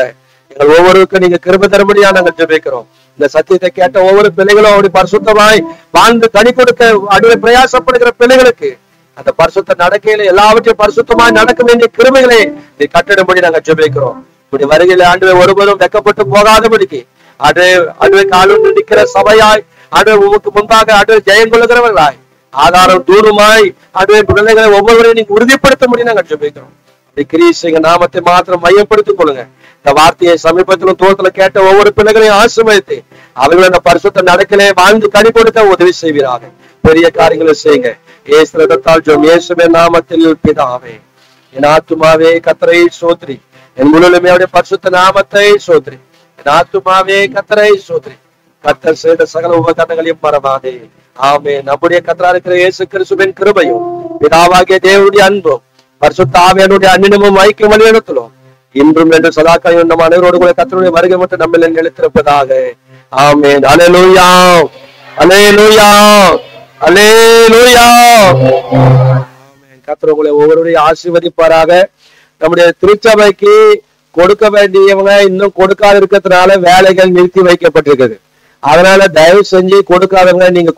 எங்கள் ஒவ்வொருவருக்கும் நீங்க கிருபை தரும்படியா நாங்கள் ஜெபிக்கிறோம். இந்த சத்தியத்தை கேட்ட ஒவ்வொரு பிள்ளைகளும் அப்படி பரிசுத்தமாய் வாழ்ந்து கனி கொடுக்க அடியை பிரயாசப்படுகிற பிள்ளைகளுக்கு அந்த பரிசுத்த நடக்கையில எல்லாவற்றையும் பரிசுத்தமாய் நடக்க வேண்டிய கிருபைகளை நீ கட்டிடும்படி நாங்கள் ஜெபிக்கிறோம். இப்படி வருகையில ஆண்டவை ஒருவரும் வெக்கப்பட்டு போகாதபடிக்கு அடுவை காலம் நிற்கிற சபையாய் ஆண்டவர் உமக்கு முன்பாக ஆண்டவர் ஜெயம் கொள்ளுகிறவர்களாய் ஆதாரம் தூரமாய் ஆண்டவை பிள்ளைகளை ஒவ்வொருவரையும் நீங்க உறுதிப்படுத்த முடியும் நாங்கள் ஜெபிக்கிறோம். கிரீஷங்க நாமத்தை மாத்திரம் மையப்படுத்திக் கொள்ளுங்க. இந்த வார்த்தையை சமீபத்திலும் தோட்டத்துல கேட்ட ஒவ்வொரு பிள்ளைகளையும் ஆசீர்வதித்து அவர்கள் அந்த பரிசுத்த நடக்கலே வாழ்ந்து கனி கொடுக்க உதவி செய்வீராக. பெரிய காரியங்களை செய்யுங்க. இயேசு ரத்தத்தால் ஜெபம் இயேசுவின் நாமத்தில் பிதாவே. என் ஆத்துமாவே கர்த்தரை ஸ்தோத்திரி, என் முழுமே அவருடைய பரிசுத்த நாமத்தை ஸ்தோத்திரி. என் ஆத்துமாவே கர்த்தரை ஸ்தோத்திரி, கர்த்தர் செய்த சகல உபகாரங்களையும் மறவாதே. ஆமென். நம்முடைய கர்த்தரா இருக்கிற இயேசு கிறிஸ்துவின் கிருபையும் பிதாவாகிய தேவனுடைய அன்பும் பரிசுத்த ஆவியானுடைய அன்பினும் ஐக்கியம் வழிநடத்தலும் இன்றும் என்று சதாக்காயும் நம் அனைவரோடு கூட கர்த்தருடைய வருகை மட்டும் நம்மில் நிலைத்திருப்பதாக. ஆமென். அல்லேலூயா, அல்லேலூயா, அல்லேலூயா. கர்த்தர் உங்களை ஒவ்வொருவரையும் ஆசீர்வதிப்பாராக. நம்முடைய திருச்சபைக்கு கொடுக்க வேண்டியவங்க இன்னும் கொடுக்காத இருக்கிறதுனால வேலைகள் நிறுத்தி வைக்கப்பட்டிருக்குது. அதனால தயவு செஞ்சு கொடுக்காதவங்க நீங்க